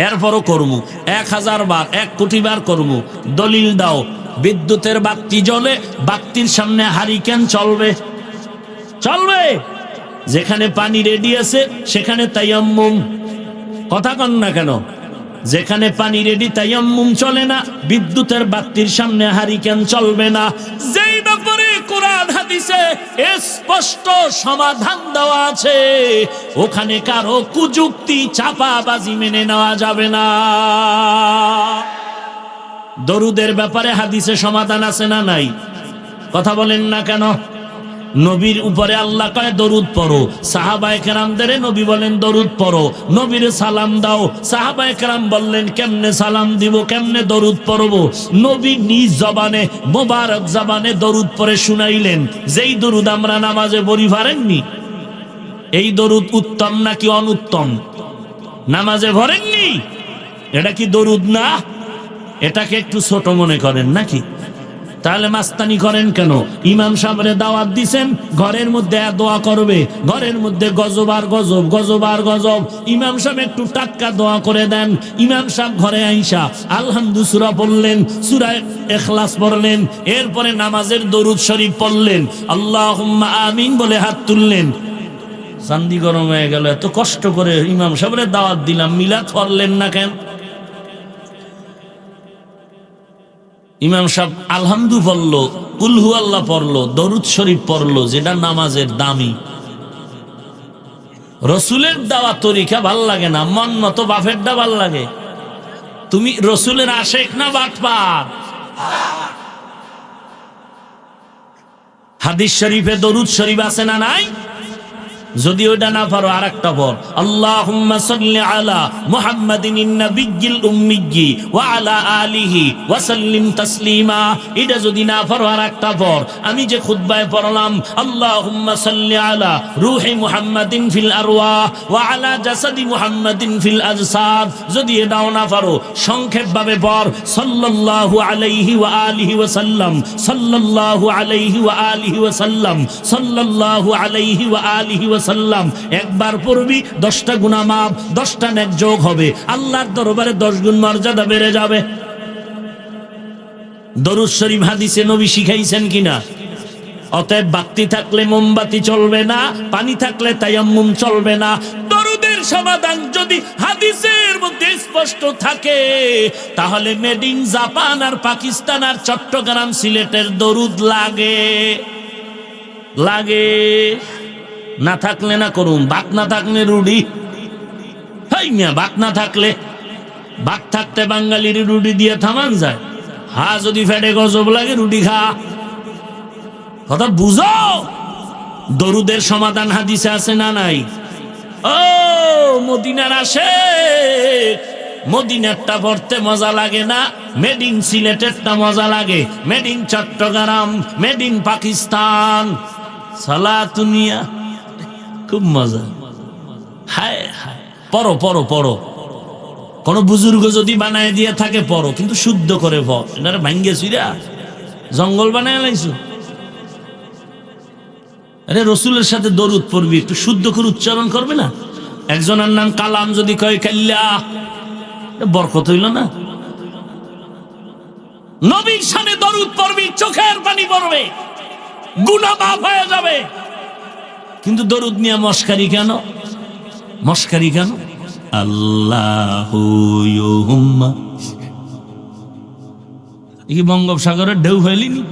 এরপরও করমু 1000 বার, 1 কোটি বার করমু। দলিল দাও। বিদ্যুতের বাতি জ্বলে, বাতির সামনে হারিকেন চলবে? চলবে। যেখানে পানি রেডি আছে সেখানে তায়াম্মুম। কথা কন না কেন? যেখানে পানি রেডি তায়াম্মুম চলে না, বিদ্যুতের বাতির সামনে হারিকেন চলবে না। যেই ব্যাপারে কোরআন হাদিসে স্পষ্ট সমাধান দেওয়া আছে, ওখানে কারো কুযুক্তি চাপাবাজি মেনে নেওয়া যাবে না। দরুদের ব্যাপারে হাদিসে সমাধান আছে না নাই? কথা বলেন না কেন? নবীর উপরে আল্লাহ কয় দরুদ পড়ো, সাহাবায়ে কেরামদের নবী বলেন দরুদ পড়ো, নবীর সালাম দাও। সাহাবায়ে কেরাম বললেন কেমনে সালাম দিব, কেমনে দরুদ পড়ব? নবী নিজ জবানে, মোবারক জবানে দরুদ পড়ে শুনাইলেন। যেই দরুদ আমরা নামাজে পড়ি, পারেননি? এই দরুদ উত্তম নাকি অনুত্তম? নামাজে পড়েননি? এটা কি দরুদ না? এটাকে একটু ছোট মনে করেন নাকি? তাহলে মাস্তানি করেন কেন? ইমাম সাহেবরে দাওয়াত দিছেন, ঘরের মধ্যে দোয়া করবে, ঘরের মধ্যে গজব আর গজব, গজব আর গজব। ইমাম সাহেব একটু টাটকা দোয়া করে দেন। ইমাম সাহেব ঘরে আইসা আলহামদু সূরা পড়লেন, সূরা ইখলাস পড়লেন, এরপরে নামাজের দরুদ শরীফ পড়লেন, আল্লাহুম্মা আমিন বলে হাত তুললেন। চান্দি গরম হয়ে গেল। এত কষ্ট করে ইমাম সাহেবরে দাওয়াত দিলাম, মিলাদ পড়লেন না কেন? ইমাম সাহেব আলহামদু পড়লো, কুল হু আল্লাহ পড়লো, দরুদ শরীফ পড়লো, যেটা নামাজের দামি। রসুলের দেওয়া তরিকা ভাল লাগে না, মন মতো বাফেরটা ভাল লাগে। তুমি রসুলের আশেক না বাটপার? হাদিস শরীফে দরুদ শরীফ আছে না নাই? যদি ওটা না পারো আরেকটা পর, আল্লাহুম্মা সাল্লি আলা মুহাম্মাদিন নাবিয়্যিল উম্মিয়্যি ওয়া আলা আলিহি ওয়া সাল্লিম তাসলিমা। এটা যদি না পারো আরেকটা পর। আমি যে খুতবায় পড়লাম, আল্লাহুম্মা সাল্লি আলা রূহি মুহাম্মাদিন ফিল আরওয়াহ ওয়া আলা জাসাদি মুহাম্মাদিন ফিল আজসাদ, যদি এটাও না পারো সংক্ষেপ ভাবে পড়, সাল্লাল্লাহু আলাইহি ওয়া আলিহি ওয়া সাল্লাম, সাল্লাল্লাহু আলাইহি ওয়া আলিহি ওয়া সাল্লাম, সাল্লাল্লাহু আলাইহি ওয়া আলিহি ওয়া সাল্লাম। একবার পড়বি 10টা গুনাহ মাফ, 10টা নেক যোগ হবে, আল্লাহর দরবারে 10 গুণ মর্যাদা বেড়ে যাবে। দরুদ শরীফ হাদিসে নবী শিখাইছেন কিনা? অতএব বাতি থাকলে মোমবাতি চলবে না, পানি থাকলে তায়াম্মুম চলবে না। দরুদের সমাধান যদি হাদিসের মধ্যে স্পষ্ট থাকে, তাহলে মেড ইন জাপান আর পাকিস্তান আর চট্টগ্রাম সিলেটের দরুদ লাগে লাগে। না থাকলে না করুন, বাক না থাকলে রুডি। হাই মিয়া, বাক না থাকলে, বাক থাকতে বাঙালির রুডি দিয়ে থামান যায়। হা যদি ফেটে গজব লাগে, রুটি খা। কথা বুঝো। দরুদের সমাধান হাদিসে আছে না নাই? ও মদিনার আসে, মদিনারটা পড়তে মজা লাগে না, মেড ইন সিলেটেরটা মজা লাগে, made in Chittagong, made in Pakistan. সালাতুনিয়া খুব মজা। হায় হায়, পড়ো পড়ো পড়ো। কোন বুজুর্গ যদি বানায় দিয়ে থাকে পড়ো, কিন্তু শুদ্ধ করে পড়। এটা ভাঙ্গে চুইরা জঙ্গল বানায় লাইছো। আরে রসুলের সাথে দরুদ পড়বি, একটু শুদ্ধ করে উচ্চারণ করবে না? একজনের নাম কালাম যদি কয় কাল্লা, বরকত হইল না? নবীর সামনে দরুদ পড়বি, চোখের পানি পড়বে, গুনাহ মাফ হয়ে যাবে। কিন্তু দরুদ নিয়ে মস্কারি কেন? মস্কারি কেন? আল্লাহু ইউহুম্মা, এই বঙ্গোপসাগরের ঢেউ ফেলিনি?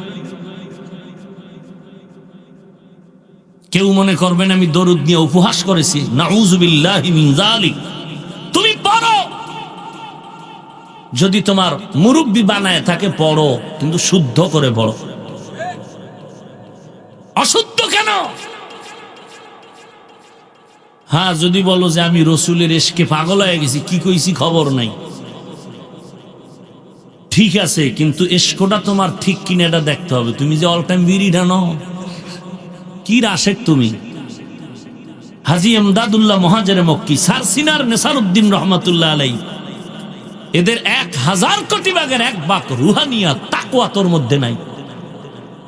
কেউ মনে করবেন আমি দরুদ নিয়ে উপহাস করেছি, নাউযুবিল্লাহি মিন যালিক। তুমি পড়ো, যদি তোমার মুরব্বি বানায় থাকে পড়ো, কিন্তু শুদ্ধ করে পড়ো। অশুদ্ধ কেন? হ্যাঁ, যদি বলো যে আমি রসুলের ইশকে পাগল হয়ে গেছি, কি কইছি খবর নাই, ঠিক আছে, কিন্তু ইশকটা তোমার ঠিক কিনা এটা দেখতে হবে। তুমি যে অল টাইম বিড়ি টানো, কি রাশেক তুমি? হাজী এমদাদুল্লাহ মুহাজিরে মক্কি, সারসিনার নেসারউদ্দিন রহমাতুল্লাহ আলাইহি, এদের 1000 কোটি ভাগের 1 ভাগ রুহানিয়াত তাকওয়া তোর মধ্যে নাই।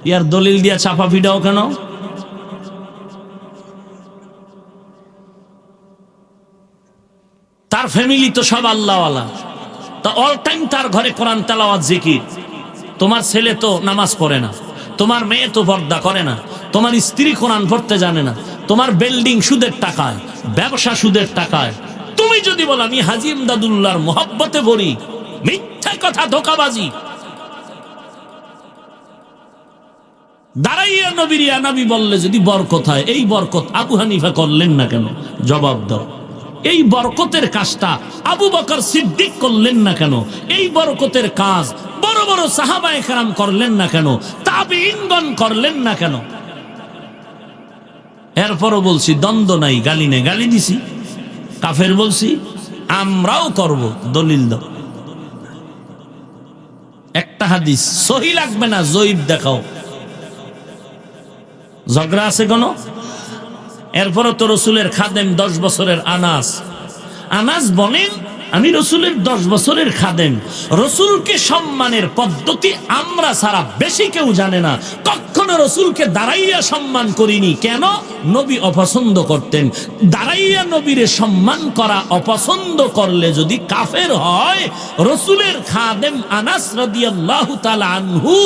ইয়ার দলিল দিয়া চাপা ফিডাও কেন? তার ফ্যামিলি তো সব আল্লাহওয়ালা, তা অল টাইম তার ঘরে কোরআন তেলাওয়াত জিকির। তোমার ছেলে তো নামাজ পড়ে না, তোমার মেয়ে তো পর্দা করে না, তোমার স্ত্রী কোরআন পড়তে জানে না, তোমার বিল্ডিং সুদের টাকায়, ব্যবসা সুদের টাকায়। তুমি যদি বলো আমি হাজী ইমদাদুল্লাহর মোহব্বতে পড়ি, মিথ্যা কথা, ধোঁকাবাজি। দাঁড়াইয়া নবীর ইয়া নবী বললে যদি বরকত হয়, এই বরকত আবু হানিফা করলেন না কেন? জবাব দাও। এই বরকতের কাজটা আবু বকর সিদ্দিক করলেন না কেন? এই বরকতের কাজ বড় বড় সাহাবায়ে কেরাম করলেন না কেন? তাবিঈনগণ করলেন না কেন? এরপরও বলছি দ্বন্দ্ব নাই, গালি নেই, গালি দিছি কাফের বলছি, আমরাও করব, দলিল দাও। একটা হাদিস সহি লাগবে না, জয়ীফ দেখাও। ঝগড়া আছে কোন? এরপরও তো রসুলের খাদেম 10 বছরের আনাস, আনাস বলেন আমি রসুলের 10 বছরের খাদেম। রসুলকে সম্মানের পদ্ধতি আমরা ছাড়া বেশি কেউ জানে না। কখনো রসুলকে দাঁড়াইয়া সম্মান করিনি। কেন? নবী অপছন্দ করতেন। দাঁড়াইয়া নবীরে সম্মান করা অপছন্দ করলে যদি কাফের হয়, রসুলের খাদেম আনাস রাদিয়াল্লাহু তাআলা আনহু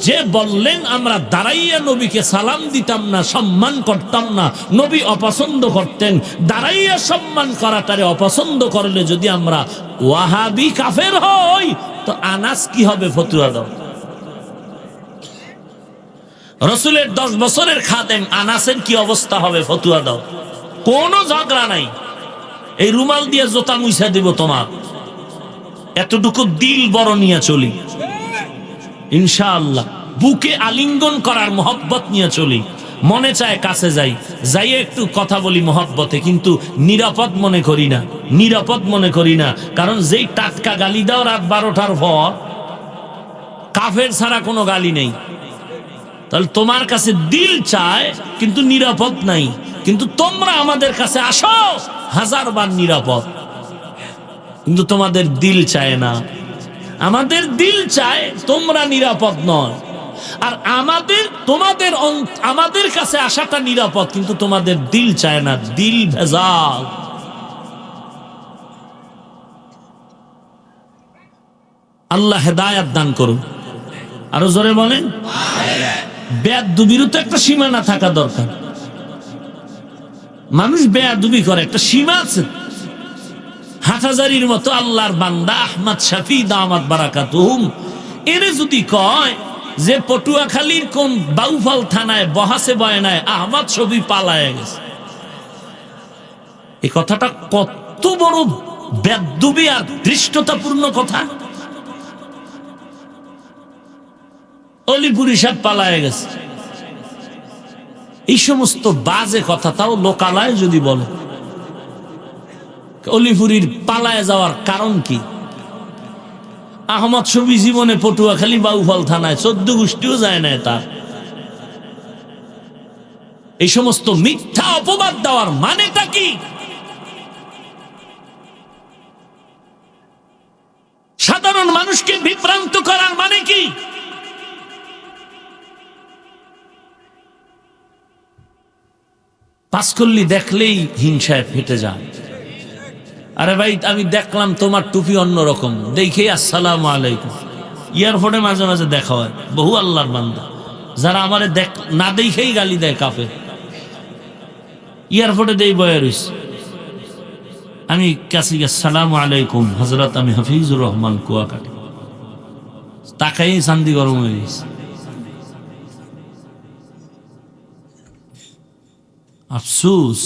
যে বললেন আমরা দাঁড়াইয়া নবীকে সালাম দিতাম না, সম্মান করতাম না, নবী অপছন্দ করতেন। দাঁড়াইয়া সম্মান করাটারে অপছন্দ করলে যদি আমরা ওয়াহাবি কাফের হই, তো আনাস কি হবে? ফতুয়া দাও। রসুলের 10 বছরের খাদেম আনাসের কি অবস্থা হবে? ফতুয়া দাও। কোনো ঝগড়া নাই, এই রুমাল দিয়ে জোতা মুইছা দিব তোমার। এতটুকু দিল বড় নিয়ে চলি ইনশাআল্লাহ। বুকে আলিঙ্গন করার মোহব্বত নিয়ে চলি। মনে চায় কাছে যাই, যাইয়ে একটু কথা বলি মোহব্বতে, কিন্তু নিরাপদ মনে করি না, নিরাপদ মনে করি না। কারণ যেই টাটকা গালি দাও রাত 12টার পর, কাফের ছাড়া কোনো গালি নেই। তাহলে তোমার কাছে দিল চায় কিন্তু নিরাপদ নাই, কিন্তু তোমরা আমাদের কাছে আসো 1000 বার নিরাপদ, কিন্তু তোমাদের দিল চায় না। আমাদের দিল চায়, তোমরা নিরাপদ নয়। আর আমাদের কাছে আসাটা নিরাপদ, কিন্তু তোমাদের দিল চায় না, দিল ভেজাল। আল্লাহ হেদায়েত দান করুন। আরো জোরে বলেন। বেয়াদবিরও তো একটা সীমানা থাকা দরকার। মানুষ বেয়াদবি করে, একটা সীমা আছে। হাটহাজারীর মতো আল্লাহর বান্দা আহমদ শফি দামাত বারাকাতুহুম, এরে যদি কয় যে পটুয়াখালীর কোন বাউফল থানায় বহাসে বয়নায় আহমদ শফি পালায় গেছে, এই কথাটা কত বড় বেয়াদবি আর ধৃষ্টতাপূর্ণ কথা। অলিপুরি সাহেব পালায় গেছে, এই সমস্ত বাজে কথা তাও লোকালয়ে যদি বলে। অলিপুরির পালায় যাওয়ার কারণ কি? আহমদ শফি জীবনে পটুয়াখালী বাউফল থানায় 14 গোষ্ঠীও যায় না তার। এই সমস্ত মিথ্যা অপবাদ দেওয়ার মানেটা কি? সাধারণ মানুষকে বিভ্রান্ত করার মানে কি? পাঁচকল্লি দেখলেই হিংসায় ফেটে যায়। আরে ভাই আমি দেখলাম তোমার টুপি অন্যরকম, দেখেই আসসালামু আলাইকুম। এয়ারপোর্টে মাঝে মাঝে দেখা হয় বহু আল্লাহর বান্দা যারা আমারে না দেখেই গালি দেয় কাফের। এয়ারপোর্টে দেই বয়ে রইছে, আমি কাছে আসসালামু আলাইকুম হযরত, আমি হাফিজুর রহমান কুয়াকাটা। তাকাই শান্তি গরম হয়ে গেছে। আফসুস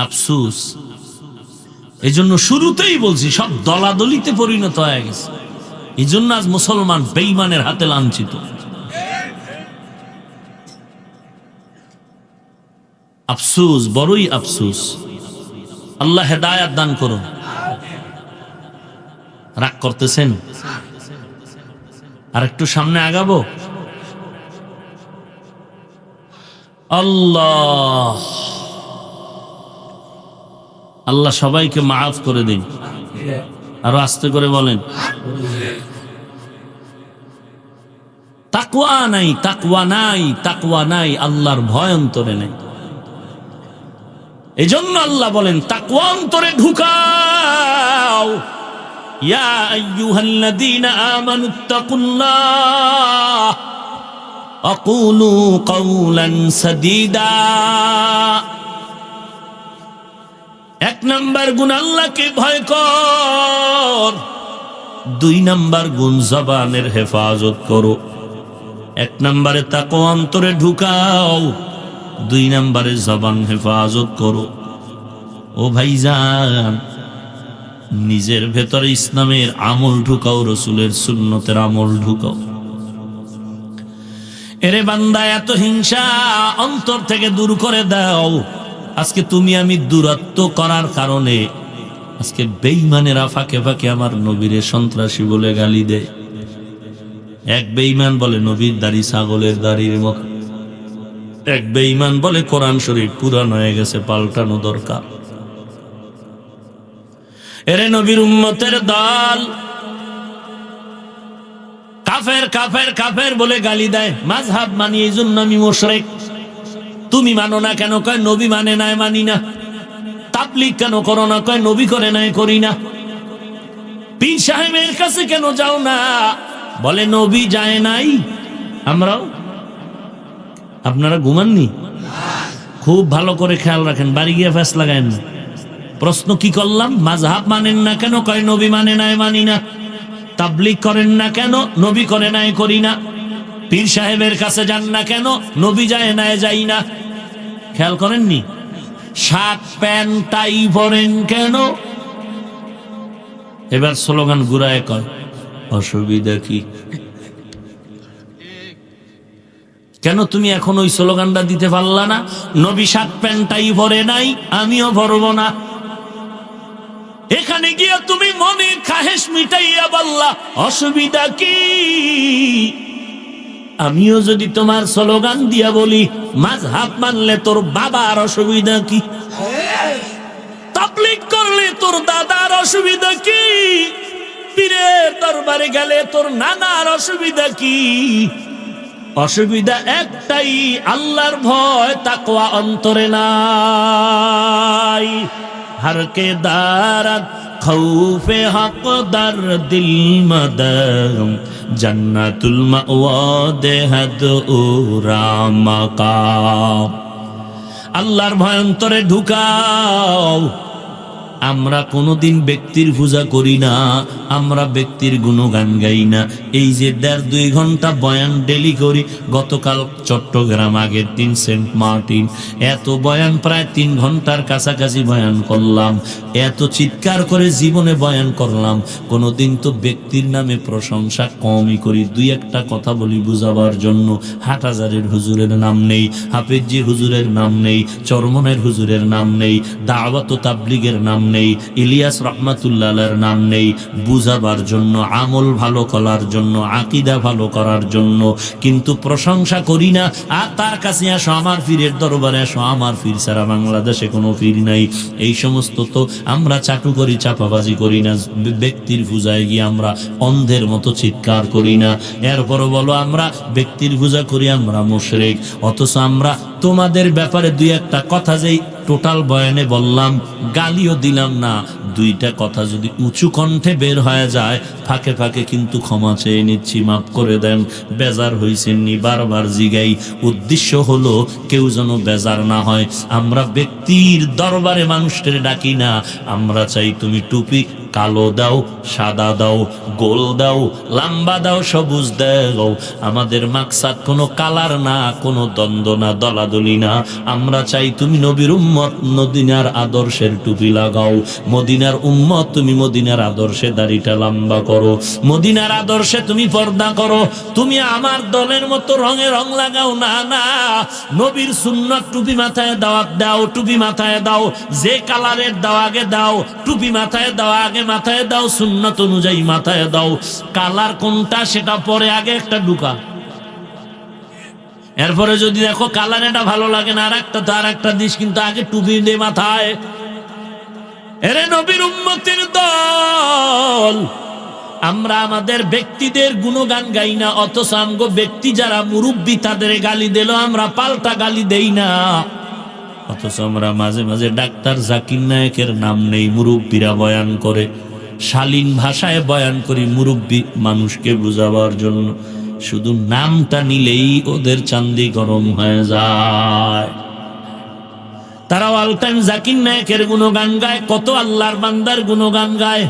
আফসুস। এই জন্য শুরুতেই বলছি সব দলাদলিতে পরিণত হয়ে গেছে। এই জন্য আজ মুসলমান বেঈমানের হাতে লাঞ্ছিত। আফসুস, বড়ই আফসুস। আল্লাহ হেদায়াত দান করুন। রাগ করতেছেন? আর একটু সামনে আগাবো। আল্লাহ আল্লাহ সবাইকে মাফ করে দিন। আরো আস্তে করে বলেন। তাকওয়া নাই, তাকওয়া নাই, তাকওয়া নাই, আল্লাহর ভয় অন্তরে নাই। এজন্য আল্লাহ বলেন তাকওয়া অন্তরে ঢুকাও। ইয়া আইয়ুহাল্লাযীনা আমানুত্তাকুল্লাহ আকুলু কাওলান সাদীদা। এক নাম্বার গুণ আল্লাহকে ভয় কর। দুই নাম্বার গুণ জবানের হেফাজত করো। এক নম্বরে তাকওয়া অন্তরে ঢুকাও, দুই নম্বরে জবান হেফাজত করো। ও ভাইজান, নিজের ভেতরে ইসলামের আমল ঢুকাও, রসুলের সুন্নতের আমল ঢুকাও। এরে বান্দা, এত হিংসা অন্তর থেকে দূর করে দাও। আজকে তুমি আমি দূরত্ব করার কারণে আজকে বেঈমানেরা ফাঁকে ফাঁকে আমার নবীরে সন্ত্রাসী বলে গালি দেয়। এক বেঈমান বলে নবীর দাড়ি ছাগলের দাড়ির মতো। এক বেঈমান বলে কোরআন শরীফ পুরান হয়ে গেছে, পাল্টানো দরকার। এরে নবীর উম্মতের দল কাফের কাফের কাফের বলে গালি দেয়। মাযহাব মানি, এই জন্য আমি মুশরিক। তুমি মানো না কেন? কয় নবী মানে নাই, মানি না। তাবলীগ কেন করো না? কয় নবী করে নাই, করি না। পীর সাহেবের কাছে কেন যাও না? বলে নবী যায় নাই, আমরাও। আপনারা ঘুমাননি? খুব ভালো করে খেয়াল রাখেন, বাড়ি গিয়ে ফ্যাস লাগায়েন না। প্রশ্ন কি করলাম? মাযহাব মানেন না কেন? কয় নবী মানে নাই, মানি না। তাবলীগ করেন না কেন? নবী করে নাই, করি না। পীর সাহেবের কাছে যান না কেন? নবী যায় নাই, যাই না। খেয়াল করেননি? শার্ট প্যান্ট টাই পরেন কেন? এবার স্লোগান ঘুরায় কয় অসুবিধা কি? কেন তুমি এখন ওই স্লোগানটা দিতে পারলা না? নবী শার্ট প্যান্টটাই পরে নাই, আমিও পরব না। এখানে গিয়ে তুমি মনে খাহেশ মিটাইয়া বললা অসুবিধা কি? আমিও যদি তোমার স্লোগান দিয়া বলি মাযহাব মানলে তোর বাবার অসুবিধা কি? তাবলীগ করলে তোর দাদার অসুবিধা কি? পীরের দরবারে গেলে তোর নানার অসুবিধা কি? অসুবিধা একটাই, আল্লাহর ভয় তাকওয়া অন্তরে নাই। हर के दारत खौफे हक दर दिल मदम जन्नतुल मावा देहद उरामकाम। আল্লাহর ভয় অন্তরে ঢুকাও। আমরা কোনোদিন ব্যক্তির পূজা করি না, আমরা ব্যক্তির গুণগান গাই না। এই যে 1.5-2 ঘন্টা বয়ান ডেলি করি, গতকাল চট্টগ্রাম, আগের দিন সেন্ট মার্টিন, এত বয়ান প্রায় 3 ঘন্টার কাছাকাছি বয়ান করলাম। এত চিৎকার করে জীবনে বয়ান করলাম। কোনোদিন তো ব্যক্তির নামে প্রশংসা কমই করি, 2-1টা কথা বলি বুঝাবার জন্য। হাটহাজারের হুজুরের নাম নেই, হাফেজজি হুজুরের নাম নেই, চরমনের হুজুরের নাম নেই, দাওয়াত ও তাবলীগের নাম নেই, ইলিয়াস রহমাতুল্লাহ আলাইহির নাম নেই, বুঝাবার জন্য, আমল ভালো করার জন্য, আকীদা ভালো করার জন্য। কিন্তু প্রশংসা করি না, আর তার কাছে আসো, আমার পীরের দরবারে আসো, আমার পীর ছাড়া বাংলাদেশে কোনো পীর নাই। এই সমস্ত তো আমরা চাটু করি, চাপাবাজি করি না। ব্যক্তির পূজায় গিয়ে আমরা অন্ধের মতো চিৎকার করি না। এরপরও বলো আমরা ব্যক্তির পূজা করি, আমরা মুশরিক। অথচ আমরা তোমাদের ব্যাপারে দুই একটা কথা যেই টোটাল বয়ানে বললাম, গালিও দিলাম না, দুইটা কথা যদি উঁচু কণ্ঠে বের হয়ে যায়, ফাঁকে ফাঁকে কিন্তু ক্ষমা চেয়ে নিচ্ছি, মাফ করে দেন। বেজার হইছেননি, বারবার জিগাই। উদ্দেশ্য হলো কেউ যেন বেজার না হয়। আমরা ব্যক্তির দরবারে মানুষের ডাকি না, আমরা চাই তুমি টুপি কালো দাও, সাদা দাও, গোল দাও, লম্বা দাও, সবুজ দাও। আমাদের মাকসাদ কোনো কালার না, কোনো দ্বন্দ্ব না, দলাদলি না। আমরা চাই তুমি নবীর উম্মত, মদিনার আদর্শের টুপি লাগাও। মদিনার উম্মত, তুমি মদিনার আদর্শে দাড়িটা লম্বা করো। মদিনার আদর্শে তুমি পর্দা করো। তুমি আমার দলের মতো রঙে রং লাগাও না। না, নবীর সুন্নাত টুপি মাথায় দাও, টুপি মাথায় দাও, যে কালারের দাও আগে দাও, টুপি মাথায় দাও আগে মাথায় দাও, সুন্নাত অনুযায়ী মাথায় দাও। কালার কোনটা সেটা পরে, আগে একটা ঢুকা। এরপরে যদি দেখো কালার এটা ভালো লাগে না, আর একটা তো আর একটা দিস, কিন্তু আগে টুপি দে মাথায়। এরে নবীর উম্মতের দল, আমরা আমাদের ব্যক্তিদের গুণগান গাই না, অথচ আমগো ব্যক্তি যারা মুরব্বী তাদের গালি দিল আমরা পাল্টা গালি দেই না। অথচ আমরা মাঝে মাঝে ডাক্তার জাকির নায়েকের নাম নেই, মুরব্বীরা বয়ান করে, শালীন ভাষায় বয়ান করি মুরব্বী মানুষকে বুঝাবার জন্য। শুধু নামটা নিলেই ওদের চান্দি গরম হয়ে যায়। তারা অল টাইম জাকির নায়েকের গুণগান গায়, কত আল্লাহর বান্দার গুণগান গায়।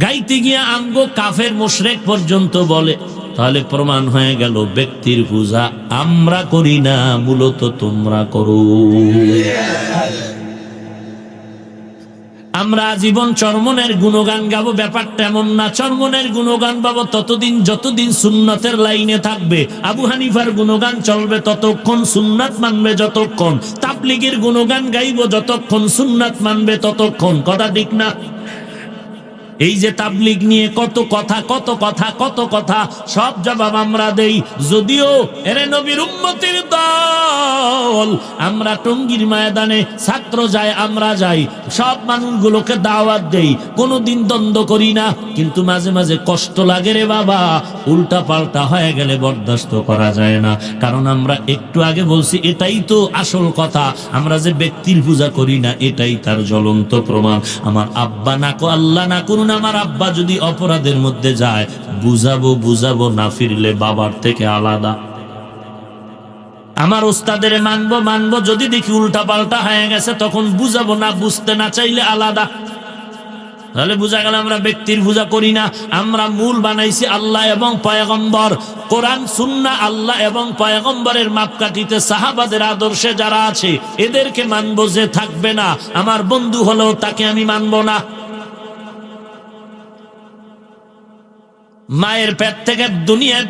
গাইতে গিয়া আমগো কাফের মুশরিক পর্যন্ত বলে। তাহলে প্রমাণ হয়ে গেল ব্যক্তির পূজা আমরা করি না, মূলত তোমরা করো। আমরা জীবন চরমনের গুণগান গাবো, ব্যাপারটা এমন না। চরমনের গুণগান গাবো ততদিন যতদিন সুন্নতের লাইনে থাকবে। আবু হানিফার গুণগান চলবে ততক্ষণ, সুন্নাত মানবে যতক্ষণ। তাবলীগের গুণগান গাইবো যতক্ষণ, সুন্নাত মানবে ততক্ষণ। কথা ঠিক না? এই যে তাবলীগ নিয়ে কত কথা, কত কথা, কত কথা, সব জবাব আমরা দেই। যদিও এরে নবীর উম্মতের দল, আমরা টঙ্গীর ময়দানে ছাত্র যায়, আমরা যাই, সব মানুষগুলোকে দাওয়াত দেই, কোনোদিন দ্বন্দ্ব করি না। কিন্তু মাঝে মাঝে কষ্ট লাগে রে বাবা, উল্টা পাল্টা হয়ে গেলে বরদাস্ত করা যায় না। কারণ আমরা একটু আগে বলছি, এটাই তো আসল কথা। আমরা যে ব্যক্তির পূজা করি না, এটাই তার জ্বলন্ত প্রমাণ। আমার আব্বা না কো আল্লাহ না করুন, আমার আব্বা যদি অপরাধের মধ্যে যায়, বুঝাবো, না ফিরলে বাবার থেকে আলাদা। আমার ওস্তাদের মানবো, যদি দেখি উল্টা পাল্টা হয়ে গেছে তখন বুঝাবো, না বুঝতে না চাইলে আলাদা। তাহলে বুঝা গেল আমরা ব্যক্তির পূজা করি না। আমরা মূল বানাইছি আল্লাহ এবং পয়গম্বর, কোরআন সুন্নাহ, আল্লাহ এবং পয়গম্বরের মাপকাঠিতে সাহাবাদের আদর্শে যারা আছে এদেরকে মানবো। যে থাকবে না, আমার বন্ধু হলেও তাকে আমি মানবো না। মায়ের পেট থেকে দুনিয়ায়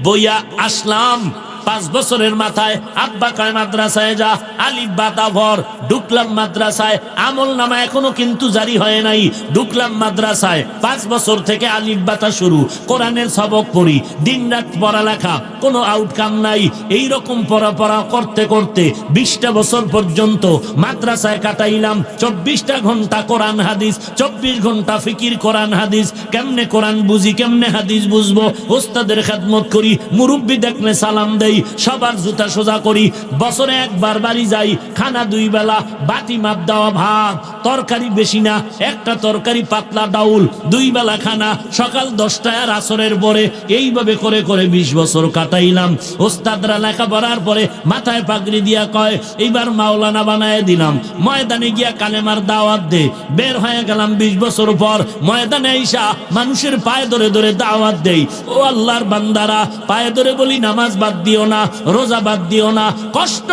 বইয়া আসলাম 5 বছরের মাথায়। আব্বা কয় মাদ্রাসায় যা, আলিফ বাতা ভর। ঢুকলাম মাদ্রাসায়, আমল নামা এখনো কিন্তু জারি হয় নাই। ঢুকলাম মাদ্রাসায়, 5 বছর থেকে আলিফ বাতা শুরু, কোরআনের সবক পড়ি, দিন রাত পড়ালেখা, কোনো আউটকাম নাই। এইরকম পড়া করতে করতে 20টা বছর পর্যন্ত মাদ্রাসায় কাটাইলাম। 24টা ঘন্টা কোরআন হাদিস, 24 ঘন্টা ফিকির কোরআন হাদিস। কেমনে কোরআন বুঝি, কেমনে হাদিস বুঝবো? ওস্তাদের খেদমত করি, মুরব্বি দেখলে সালাম দেই, সবার জুতা সোজা করি। বছরে একবার বাড়ি যাই, খানা 2 বেলা, বাটি মাপ দেওয়া ভাত, তরকারি বেশি না, একটা তরকারি পাতলা ডাউল, 2 বেলা খানা, সকাল 10টায় আর আসরের পরে। এইভাবে করে করে 20 বছর কাটাইলাম। ওস্তাদরা লেখাপড়ার পরে মাথায় পাগড়ি দিয়া কয়, এইবার মাওলানা বানায় দিলাম। ময়দানে গিয়া কালেমার দাওয়াত দে। বের হয়ে গেলাম 20 বছর পর, ময়দানে আইসা মানুষের পায়ে ধরে ধরে দাওয়াত দেই। ও আল্লাহর বান্দারা, পায়ে ধরে বলি নামাজ বাদ দিও দিও না, রোজা বাদ দিও না। কষ্ট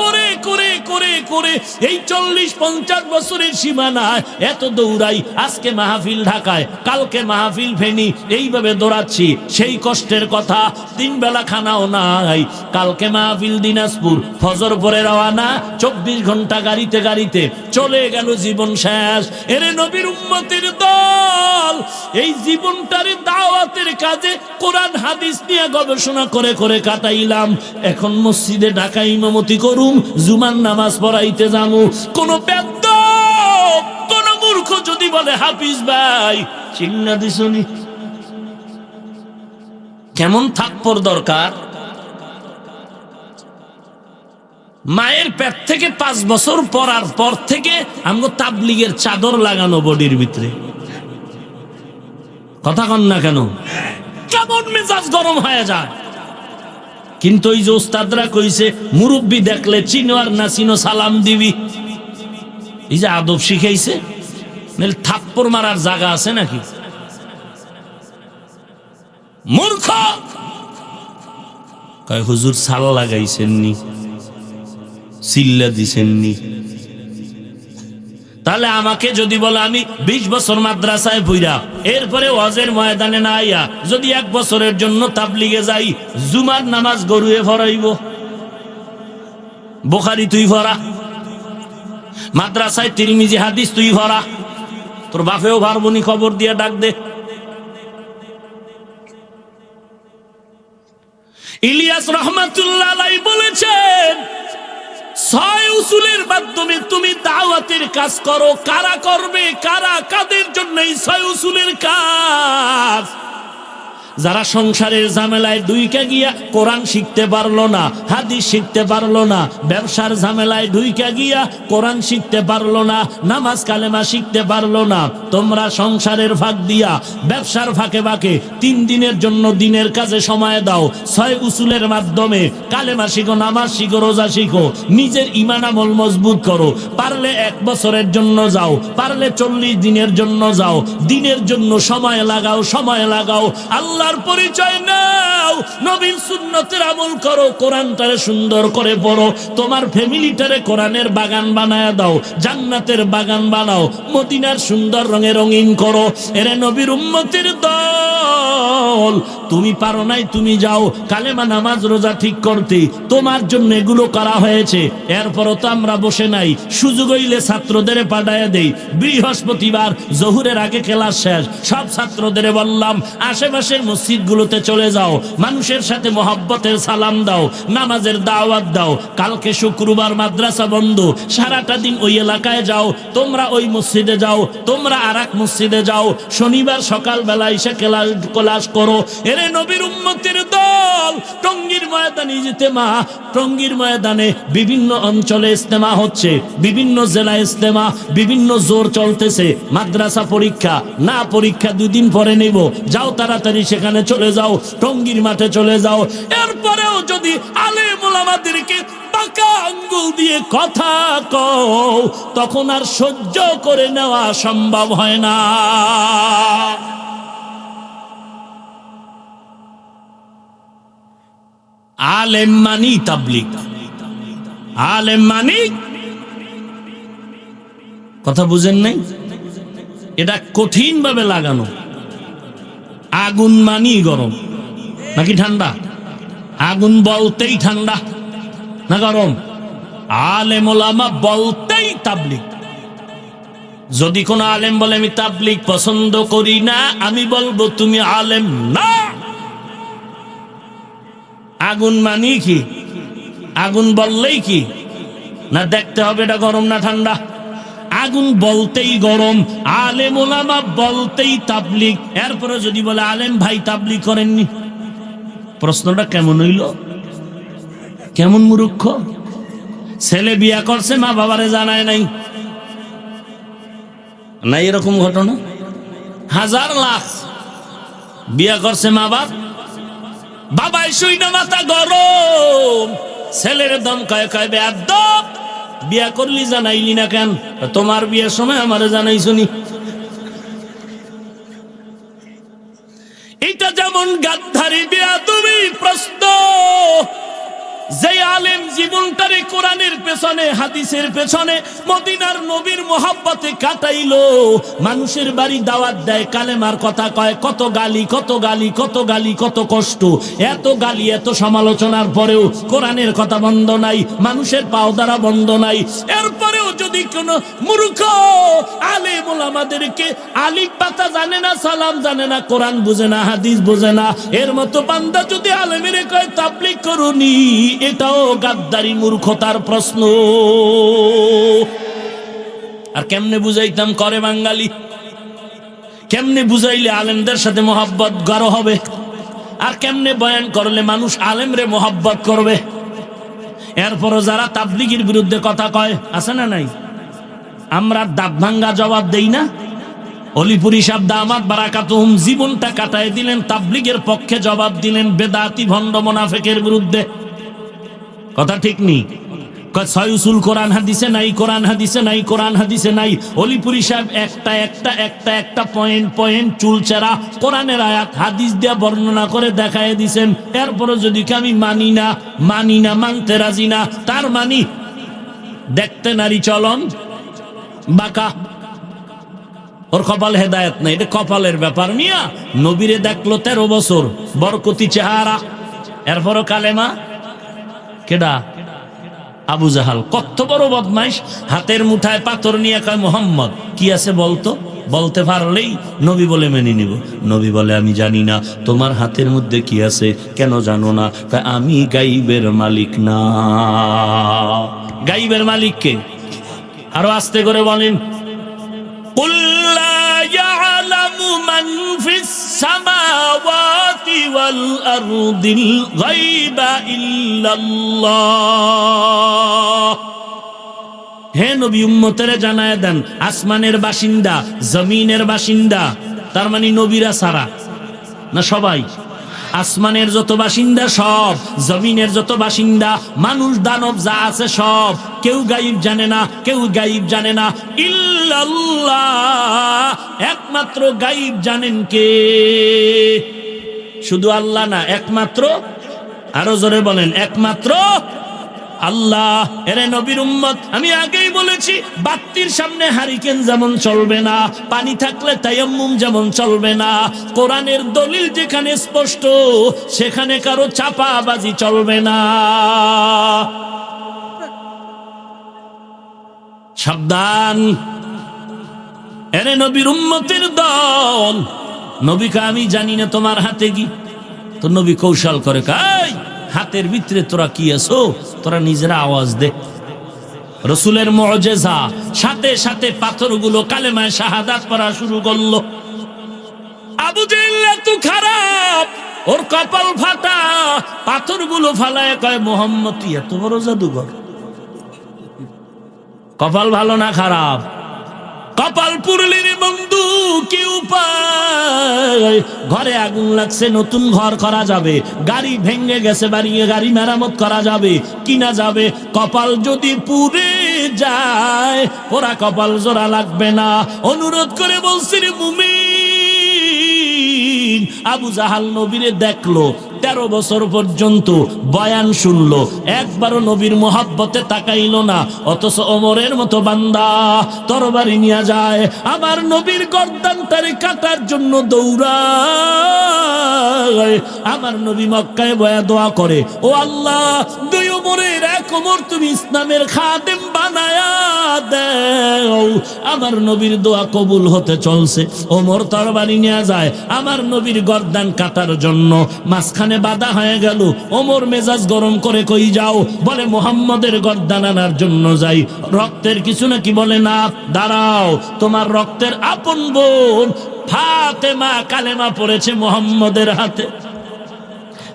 করে করে করে করে এই 40-50 বছরের সীমানায় এত দৌড়াই, আজকে মাহফিল ঢাকায়, কালকে মাহফিল ফেনী, এইভাবে দৌড়াচ্ছি। সেই কষ্টের কথা, 3 বেলা খানাও নাই। কালকে মাহফিল দিনাজপুর, ফজর পরে রওয়ানা, 24 ঘন্টা গাড়িতে গাড়িতে চলে গেল, জীবন শেষ। এরে নবীর উম্মতের দল, এই জীবনটারে দাওয়াতের কাজে কোরআন হাদিস নিয়ে গবেষণা করে করে কাটাইলাম। এখন মসজিদে ঢাকা ইমামতি করুম, জুমার নামাজ পড়াইতে যামু। কোন বেদ্য, কোন মূর্খ যদি বলে হাফিজ ভাই, চিন্না দিছনি কেমন থাপ্পড় দরকার। মায়ের পেট থেকে 5 বছর পরার পর থেকে আমগো তাবলীগের চাদর লাগানো বডির ভিতরে। কথা কন না কেন? কেমন মেজাজ গরম হয়ে যায়। কিন্তু ওই যে ওস্তাদরা কইছে, মুরব্বী দেখলে চিনো আর না চিনো সালাম দিবি, এই যে আদব শিখাইছে, থাপ্পড় মারার জায়গা আছে নাকি? মূর্খ। কয় হুজুর সাল লাগাইছেননি, সিল্লা দিছেননি। তাহলে আমাকে যদি বলে আমি 20 বছর মাদ্রাসায় পড়া, এরপরে ওয়াজের ময়দানে না আইয়া যদি 1 বছরের জন্য তাবলিগে যাই, জুমার নামাজ গরুয়ে ফরাইব। বুখারী তুই ফরা, মাদ্রাসায় তিরমিজি হাদিস তুই ফরা, তোর বাপেও ভারবনি, খবর দিয়ে ডাক দে। ইলিয়াস রহমাতুল্লাহ আলাইহি বলেছেন, 6 উসুলের মাধ্যমে তুমি দাওয়াতের কাজ করো। কারা করবে, কারা, কাদের জন্য এই 6 উসুলের কাজ? যারা সংসারের ঝামেলায় ঢুইকা গিয়া কোরআন শিখতে পারলো না, হাদিস শিখতে পারলো না, ব্যবসার ঝামেলায় ঢুইকা গিয়া কোরআন শিখতে পারলো না, নামাজ কালেমা শিখতে পারলো না, তোমরা সংসারের ফাঁক দিয়া ব্যবসার ফাঁকে ফাঁকে 3 দিনের জন্য দিনের কাজে সময় দাও। 6 উসুলের মাধ্যমে কালেমা শিখো, নামাজ শিখো, রোজা শিখো, নিজের ঈমান আমল মজবুত করো। পারলে 1 বছরের জন্য যাও, পারলে 40 দিনের জন্য যাও, দিনের জন্য সময় লাগাও, সময় লাগাও। আল্লাহর পরিচয় নাও, নবীর সুন্নতের আমল করো, কোরআনটারে সুন্দর করে পড়ো, তোমার ফ্যামিলিটারে কোরআনের বাগান বানায় দাও, জান্নাতের বাগান বানাও, মদিনার সুন্দর রঙে রঙিন করো। এরে নবীর উম্মতের দল, তুমি পারো নাই, তুমি যাও কালেমা নামাজ রোজা ঠিক করতে, তোমার জন্য এগুলো করা হয়েছে। এরপরও তো আমরা বসে নাই, সুযোগ হইলে ছাত্রদের পাঠায় দেই। বৃহস্পতিবার জহুরের আগে ক্লাস শেষ, সব ছাত্রদের বললাম আশেপাশের মসজিদগুলোতে চলে যাও, মানুষের সাথে মহব্বতের সালাম দাও, নামাজের দাওয়াত দাও। কালকে শুক্রবার মাদ্রাসা বন্ধ, সারাটা দিন ওই এলাকায় যাও, তোমরা ওই মসজিদে যাও, তোমরা আর এক মসজিদে যাও, শনিবার সকালবেলা এসে ক্লাস করো। এরে নবীর উম্মতের দল, টঙ্গীর ময়দানে ইজতেমা, টঙ্গীর ময়দানে বিভিন্ন অঞ্চলে ইজতেমা হচ্ছে, বিভিন্ন জেলায় ইজতেমা, বিভিন্ন জোর চলতেছে। মাদ্রাসা পরীক্ষা না, পরীক্ষা 2 দিন পরে নেব, যাও তাড়াতাড়ি সেখানে চলে যাও, টঙ্গীর মাঠে চলে যাও। এরপরেও যদি আলেম ওলামাদেরকে পাকা আঙ্গুল দিয়ে কথা কও, তখন আর সহ্য করে নেওয়া সম্ভব হয় না। আলেম মানি তাবলীগ, আলেম মানি, কথা বুঝেন নাই? এটা কঠিন ভাবে লাগানো। আগুন মানি গরম নাকি ঠান্ডা? আগুন বলতেই ঠান্ডা না গরম? আলেম ওলামা বলতেই তাবলীগ। যদি কোন আলেম বলে আমি তাবলীগ পছন্দ করি না, আমি বলবো তুমি আলেম না। আগুন মানি কি? আগুন বললেই কি না দেখতে হবে এটা গরম না ঠান্ডা? আগুন বলতেই গরম, আলেম ওলামা বলতেই তাবলীগ। এরপরে যদি বলে আলেম ভাই তাবলীগ করেননি, প্রশ্নটা কেমন হইল? কেমন মূর্খ! ছেলে বিয়া করছে, মা বাবারে জানায় নাই, না এরকম ঘটনা? 1000 লাখ বিয়া করছে মা বাপ, বাবাই শুই না মাথা গরম, ছেলের দম কয় কয় বেয়াদব, বিয়া করলি জানাইলি না কেন? তোমার বিয়ের সময় আমারে জানাইছনি। এটা যেমন গাদ্দারি বেয়াদবি প্রশ্ন, যে আলেম জীবনটারে কোরআনের পেছনে হাদিসের পেছনে মদিনার নবীর মোহাব্বতে কাটাইলো, মানুষের বাড়ি দাওয়াত দেয়, কালেমার কথা কয়, কত গালি কত গালি কত গালি কত কষ্ট, এত গালি এত সমালোচনার পরেও কোরআনের কথা বন্ধ নাই, মানুষের পাও দ্বারা বন্ধ নাই। এরপরেও যদি কোনো মূর্খ আলেম ওলামাদেরকে আলিফ পাতা জানে না, সালাম জানে না, কোরআন বুঝে না, হাদিস বুঝে না, এর মতো বান্দা যদি আলেমের কয় তাবলীগ করুনি, এটাও গাদ্দারি মূর্খতার প্রশ্ন। আর কেমনে বুঝাইতাম করে বাঙালি, কেমনে বুঝাইলে আলেমদের সাথে মোহাব্বত গাঢ় হবে, আর কেমনে বয়ান করলে মানুষ আলেমরে মোহাব্বত করবে। এরপরও যারা তাবলীগের বিরুদ্ধে কথা কয় আছে না নাই, আমরা দাঁত ভাঙ্গা জবাব দেই না? অলিপুরি সাহেব দামাত বারাকাতুহুম জীবনটা কাটায় দিলেন, তাবলীগের পক্ষে জবাব দিলেন, বেদাতি ভণ্ড মুনাফিকের বিরুদ্ধে। কথা ঠিক নেই? ছয় উসুল কোরআন হাদিসে নাই, কোরআন হাদিসে নাই, কোরআন হাদিসে নাই। অলিপুরি সাহেব একটা একটা একটা একটা পয়েন্ট পয়েন্ট চুলচেরা কোরআনের আয়াত হাদিস দিয়া বর্ণনা করে দেখায় দিছেন। এরপরে যদি আমি মানি না, মানি না, মানতে রাজি না, তার মানি দেখতে নারী চলন বাঁকা, ওর কপাল হেদায়েত নাই, এটা কপালের ব্যাপার। মিয়া নবীরে দেখলো 13 বছর, বরকতি চেহারা, এরপরও কালেমা। কেডা? আবু জাহাল। কত বড় বদমাইশ, হাতের মুঠায় পাথর নিয়ে কয় মোহাম্মদ কি আছে বলতো, বলতে পারলেই নবী বলে মেনে নিব। নবী বলে আমি জানি না, তোমার হাতের মধ্যে কি আছে কেন জানো না? আমি গাইবের মালিক না। গাইবের মালিক কে? আরো আস্তে করে বলেন, কুল লা ইয়ালামু মান ফিস সামাওয়াতি ওয়াল আরদিল গায়বা ইল্লাল্লাহ। হে নবী, উম্মতেরে জানায় দেন, আসমানের বাসিন্দা, জমিনের বাসিন্দা, তার মানে নবীরা ছাড়া না সবাই? আসমানের যত বাসিন্দা সব, জমিনের যত বাসিন্দা, মানুষ দানব যা আছে সব, কেউ গায়েব জানে না, কেউ গায়েব জানে না ইল্লাল্লাহ। একমাত্র গায়েব জানেন কে? শুধু আল্লাহ না, একমাত্র, আরো জোরে বলেন, একমাত্র আল্লাহ। এরে নবীর উম্মত, আমি আগেই বলেছি, বাতির সামনে হারিকেন যেমন চলবে না, পানি থাকলে তায়াম্মুম যেমন চলবে না, কোরআনের দলিল যেখানে স্পষ্ট সেখানে কারো চাপাবাজি চলবে না। সাবধান, এরে নবীর উম্মতের দল, নবীকে আমি জানি না তোমার হাতে কি, তো নবী কৌশল করে কাই হাতের ভিতরে তোরা কি আছো, তোরা নিজেরা আওয়াজ দে। রসুলের মুআজিজা, সাথে সাথে পাথরগুলো কালেমায়ে শাহাদাত পড়া শুরু করলো। আবু জেহেল এত খারাপ, ওর কপাল ফাটা, পাথরগুলো ফালায় কয় মুহাম্মদ তুই এত বড় জাদুঘর। কপাল ভালো না খারাপ? কপাল পুরলি রে বন্ধু, কি উপায়? ঘরে আগুন লাগছে, নতুন ঘর করা যাবে, গাড়ি ভেঙে গেছে, গাড়ি মেরামত করা যাবে, কিনা যাবে। কপাল যদি পুড়ে যায়, ওরা কপাল জোড়া লাগবে না। অনুরোধ করে বলছি রে মুমিন, আবু জাহাল নবীরে দেখলো, 13 বছর পর্যন্ত বয়ান শুনলো, একবারও নবীর মোহাব্বতে তাকাইলো না। অথচ ওমরের মতো বান্দা তরবারি নিয়ে যায়, আমার নবীর গর্দানটারে কাটার জন্য দৌড়ায়। আমার নবী মক্কায় বয়া দোয়া করে, ও আল্লাহ, 2 ওমরের 1 ওমর তুমি ইসলামের খাদেম বানায়া দাও। আমার নবীর দোয়া কবুল হতে চলছে, ওমর তরবারি নিয়ে যায় আমার নবীর গর্দান কাটার জন্য। মাঝখানে বাধা হয়ে গেল, ওমর মেজাজ গরম করে কই যাও? বলে মুহাম্মদের গর্দান আনার জন্য যাই। রক্তের কিছু নাকি? বলে না, দাঁড়াও, তোমার রক্তের আপন বোন ফাতেমা কালেমা পড়েছে মুহাম্মদের হাতে।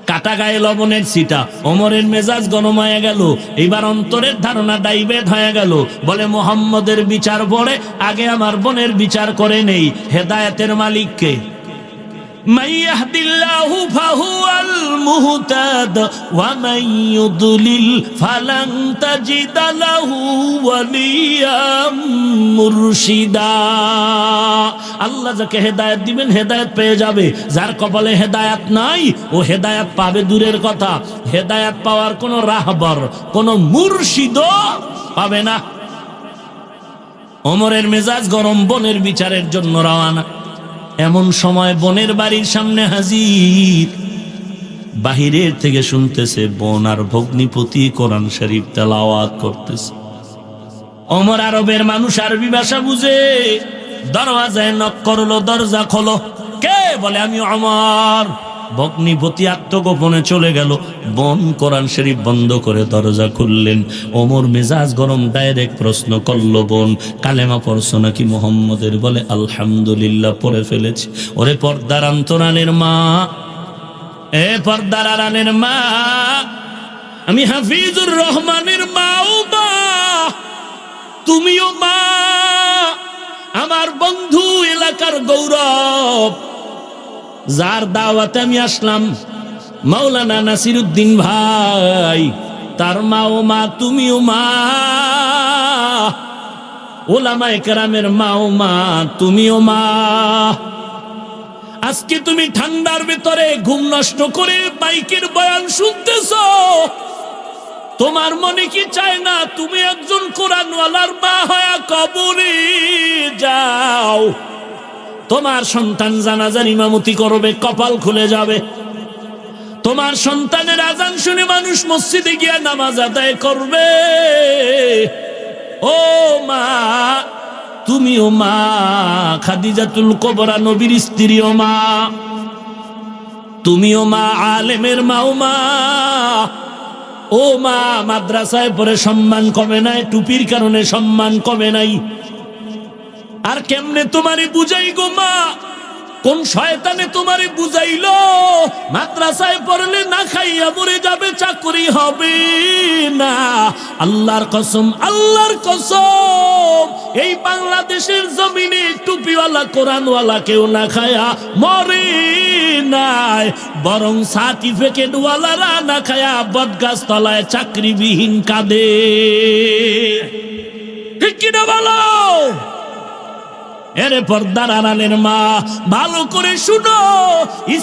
কাটা গায়ে লবণের ছিটা, ওমরের মেজাজ গরম হয়ে গেল। এবার অন্তরের ধারণা ডাইভেট হয়ে গেল, বলে মুহাম্মদের বিচার পড়ে আগে আমার বোনের বিচার করে নেই। হেদায়েতের মালিক কে? من يهد الله فهو المهتد ومن يضلل فلن تجد له وليا মুর্শিদা। আল্লাহ যাকে হেদায়েত দিবেন হেদায়েত পেয়ে যাবে, যার কপালে হেদায়েত নাই ও হেদায়েত পাবে দূরের কথা, হেদায়েত পাওয়ার কোনো রাহবার কোনো মুর্শিদও পাবে না। ওমরের মেজাজ গরম, বোনের বিচারের জন্য রওনা। এমন সময় বোনের বাড়ির সামনে হাজির, বাহিরের থেকে শুনতেছে বোন আর ভগ্নিপতি কোরআন শরীফ তেলাওয়াত করতেছে। ওমর আরবের মানুষ, আরবি ভাষা বুঝে, দরওয়াজায় নক করলো, দরজা খোলো। কে? বলে আমি ওমর। ভগ্নিপতি আত্মগোপনে চলে গেল, বোন কোরআন শরীফ বন্ধ করে দরজা খুললেন। ওমর মেজাজ গরম, ডাইরেক্ট প্রশ্ন করলো, বোন কালেমা পড়ছো নাকি মুহাম্মদের? বলে আলহামদুলিল্লাহ পড়ে ফেলেছি। ওরে পর্দার অন্তরালের মা, এ পর্দার আড়ালের মা, আমি হাফিজুর রহমানের মাও মা, তুমিও মা, আমার বন্ধু, এলাকার গৌরব, যার দাওয়াতে আমি আসলাম, মাওলানা নাসিরউদ্দিন ভাই, তার মাও মা, তুমিও মা, ওলামায়ে কেরামের মাও মা, তুমিও মা। আজকে তুমি ঠান্ডার ভিতরে ঘুম নষ্ট করে মাইকের বয়ান শুনতেছো, তোমার মনে কি চায় না তুমি একজন কোরআনওয়ালার মা হয়ে কবরে যাও? তোমার সন্তান জানাজার ইমামতি করবে, কপাল খুলে যাবে। তোমার সন্তানের আজান শুনে মানুষ মসজিদে গিয়ে নামাজ আদায় করবে। ও মা, তুমিও মা, খাদিজাতুল কুবরা নবীর স্ত্রীও মা, তুমিও মা, আলেমের মাও মা। ও মা, মাদ্রাসায় পড়ে সম্মান কমে নাই, টুপির কারণে সম্মান কমে নাই। আর কেমনে তোমারে বুঝাই গো মা? কোন শয়তানে তোমারে বুঝাইলো মাদ্রাসায় পড়লে না খাইয়া মরে যাবে, চাকরি হবে না? আল্লাহর কসম, আল্লাহর কসম, এই বাংলাদেশের জমিনে টুপিওয়ালা কোরআনওয়ালা কেউ না খায়া মরে নাই, বরং সার্টিফিকেটওয়ালারা না খায়া বটগাছ তলায় চাকরিবিহীন কাঁদে। ঠিক কিনা বলো? এরে পর্দার আড়ালের মা, ভালো করে শুনো,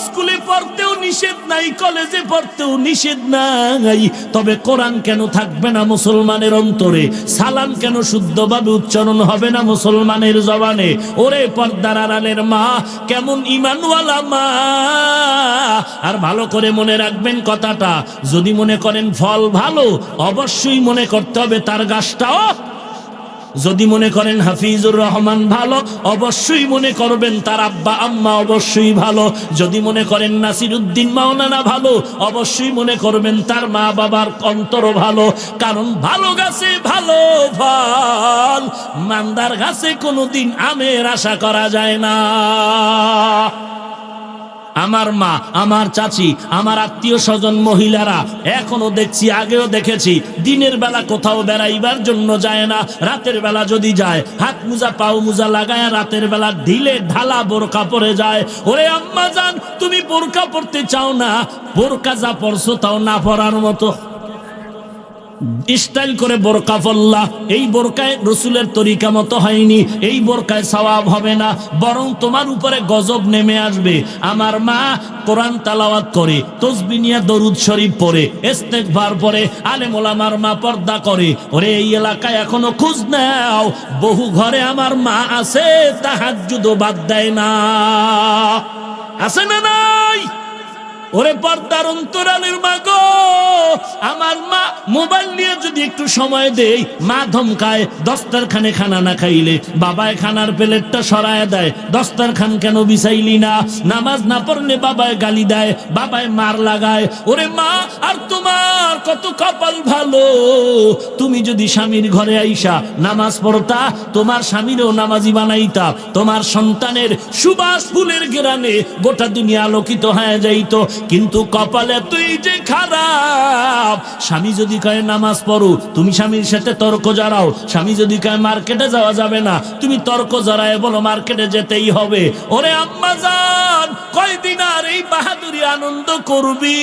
স্কুলে পড়তেও নিষেধ নাই, কলেজে পড়তেও নিষেধ নাই, তবে কোরআন কেন থাকবে না মুসলমানের অন্তরে? সালাম কেন শুদ্ধভাবে উচ্চারণ হবে না মুসলমানের জবানে? ওরে পর্দার আড়ালের মা, কেমন ইমানওয়ালা মা! আর ভালো করে মনে রাখবেন কথাটা, যদি মনে করেন ফল ভালো, অবশ্যই মনে করতে হবে তার গাছটাও। যদি মনে করেন হাফিজুর রহমান ভালো, অবশ্যই মনে করবেন তার আব্বা আম্মা অবশ্যই ভালো। যদি মনে করেন নাসিরউদ্দিন মাওলানা ভালো, অবশ্যই মনে করবেন তার মা বাবার অন্তর ভালো। কারণ ভালো গাছে ভালো ফল, মান্দার গাছে কোনোদিন আমের আশা করা যায় না। আমার মা, আমার চাচি, আমার আত্মীয় স্বজন মহিলারা এখনো দেখছি, আগেও দেখেছি, দিনের বেলা কোথাও বেড়াইবার জন্য যায় না, রাতের বেলা যদি যায় হাত মোজা পাও মোজা লাগায়, রাতের বেলা ঢিলে ঢালা বোরকা পরে যায়। ওরে আম্মা জান, তুমি বোরকা পরতে চাও না? বোরকা যা পরছো তাও না পরার মতো স্টাইল করে বোরকা পরলা, এই বোরকায় রসুলের তরিকা মতো হয়নি, এই বোরকায় সওয়াব হবে না, বরং তোমার উপরে গজব নেমে আসবে। আমার মা কোরআন তেলাওয়াত করে, তাসবিহ নিয়ে দরুদ শরীফ পড়ে, ইস্তেগফার পড়ে, আলেম ওলামার মা পর্দা করে। ওরে এই এলাকায় এখনো খোঁজ নাও, বহু ঘরে আমার মা আছে তাহাজ্জুদও বাদ দেয় না। আছে না নাই? ওরে পর্দার অন্তরালের মা গো, আমার মা মোবাইল নিয়ে যদি একটু সময় দেই, মা ধমকায়, দস্তরখানে খানা না খাইলে বাবায় খানার প্লেটটা সরায় দেয়, দস্তরখান কেন বিছাইলি না? নামাজ না পড়লে বাবায় গালি দেয়, বাবায় মার লাগায়। ওরে মা, আর তোমার কত কপাল ভালো, তুমি তুমি যদি স্বামীর ঘরে আইসা নামাজ পড়তা, তোমার স্বামীরও নামাজি বানাইতা, তোমার সন্তানের সুবাস ফুলের ঘেরানে গোটা দুনিয়া আলোকিত হয়ে যাইত। কিন্তু কপালে তুই যে খারাপ, স্বামী যদি কয় নামাজ পড়ো, তুমি স্বামীর সাথে তর্ক জড়াও। স্বামী যদি কয় মার্কেটে যাওয়া যাবে না, তুমি তর্ক জড়ায় বলো মার্কেটে যেতেই হবে। ওরে আম্মা জান, কয়দিন আর এই বাহাদুরি আনন্দ করবি?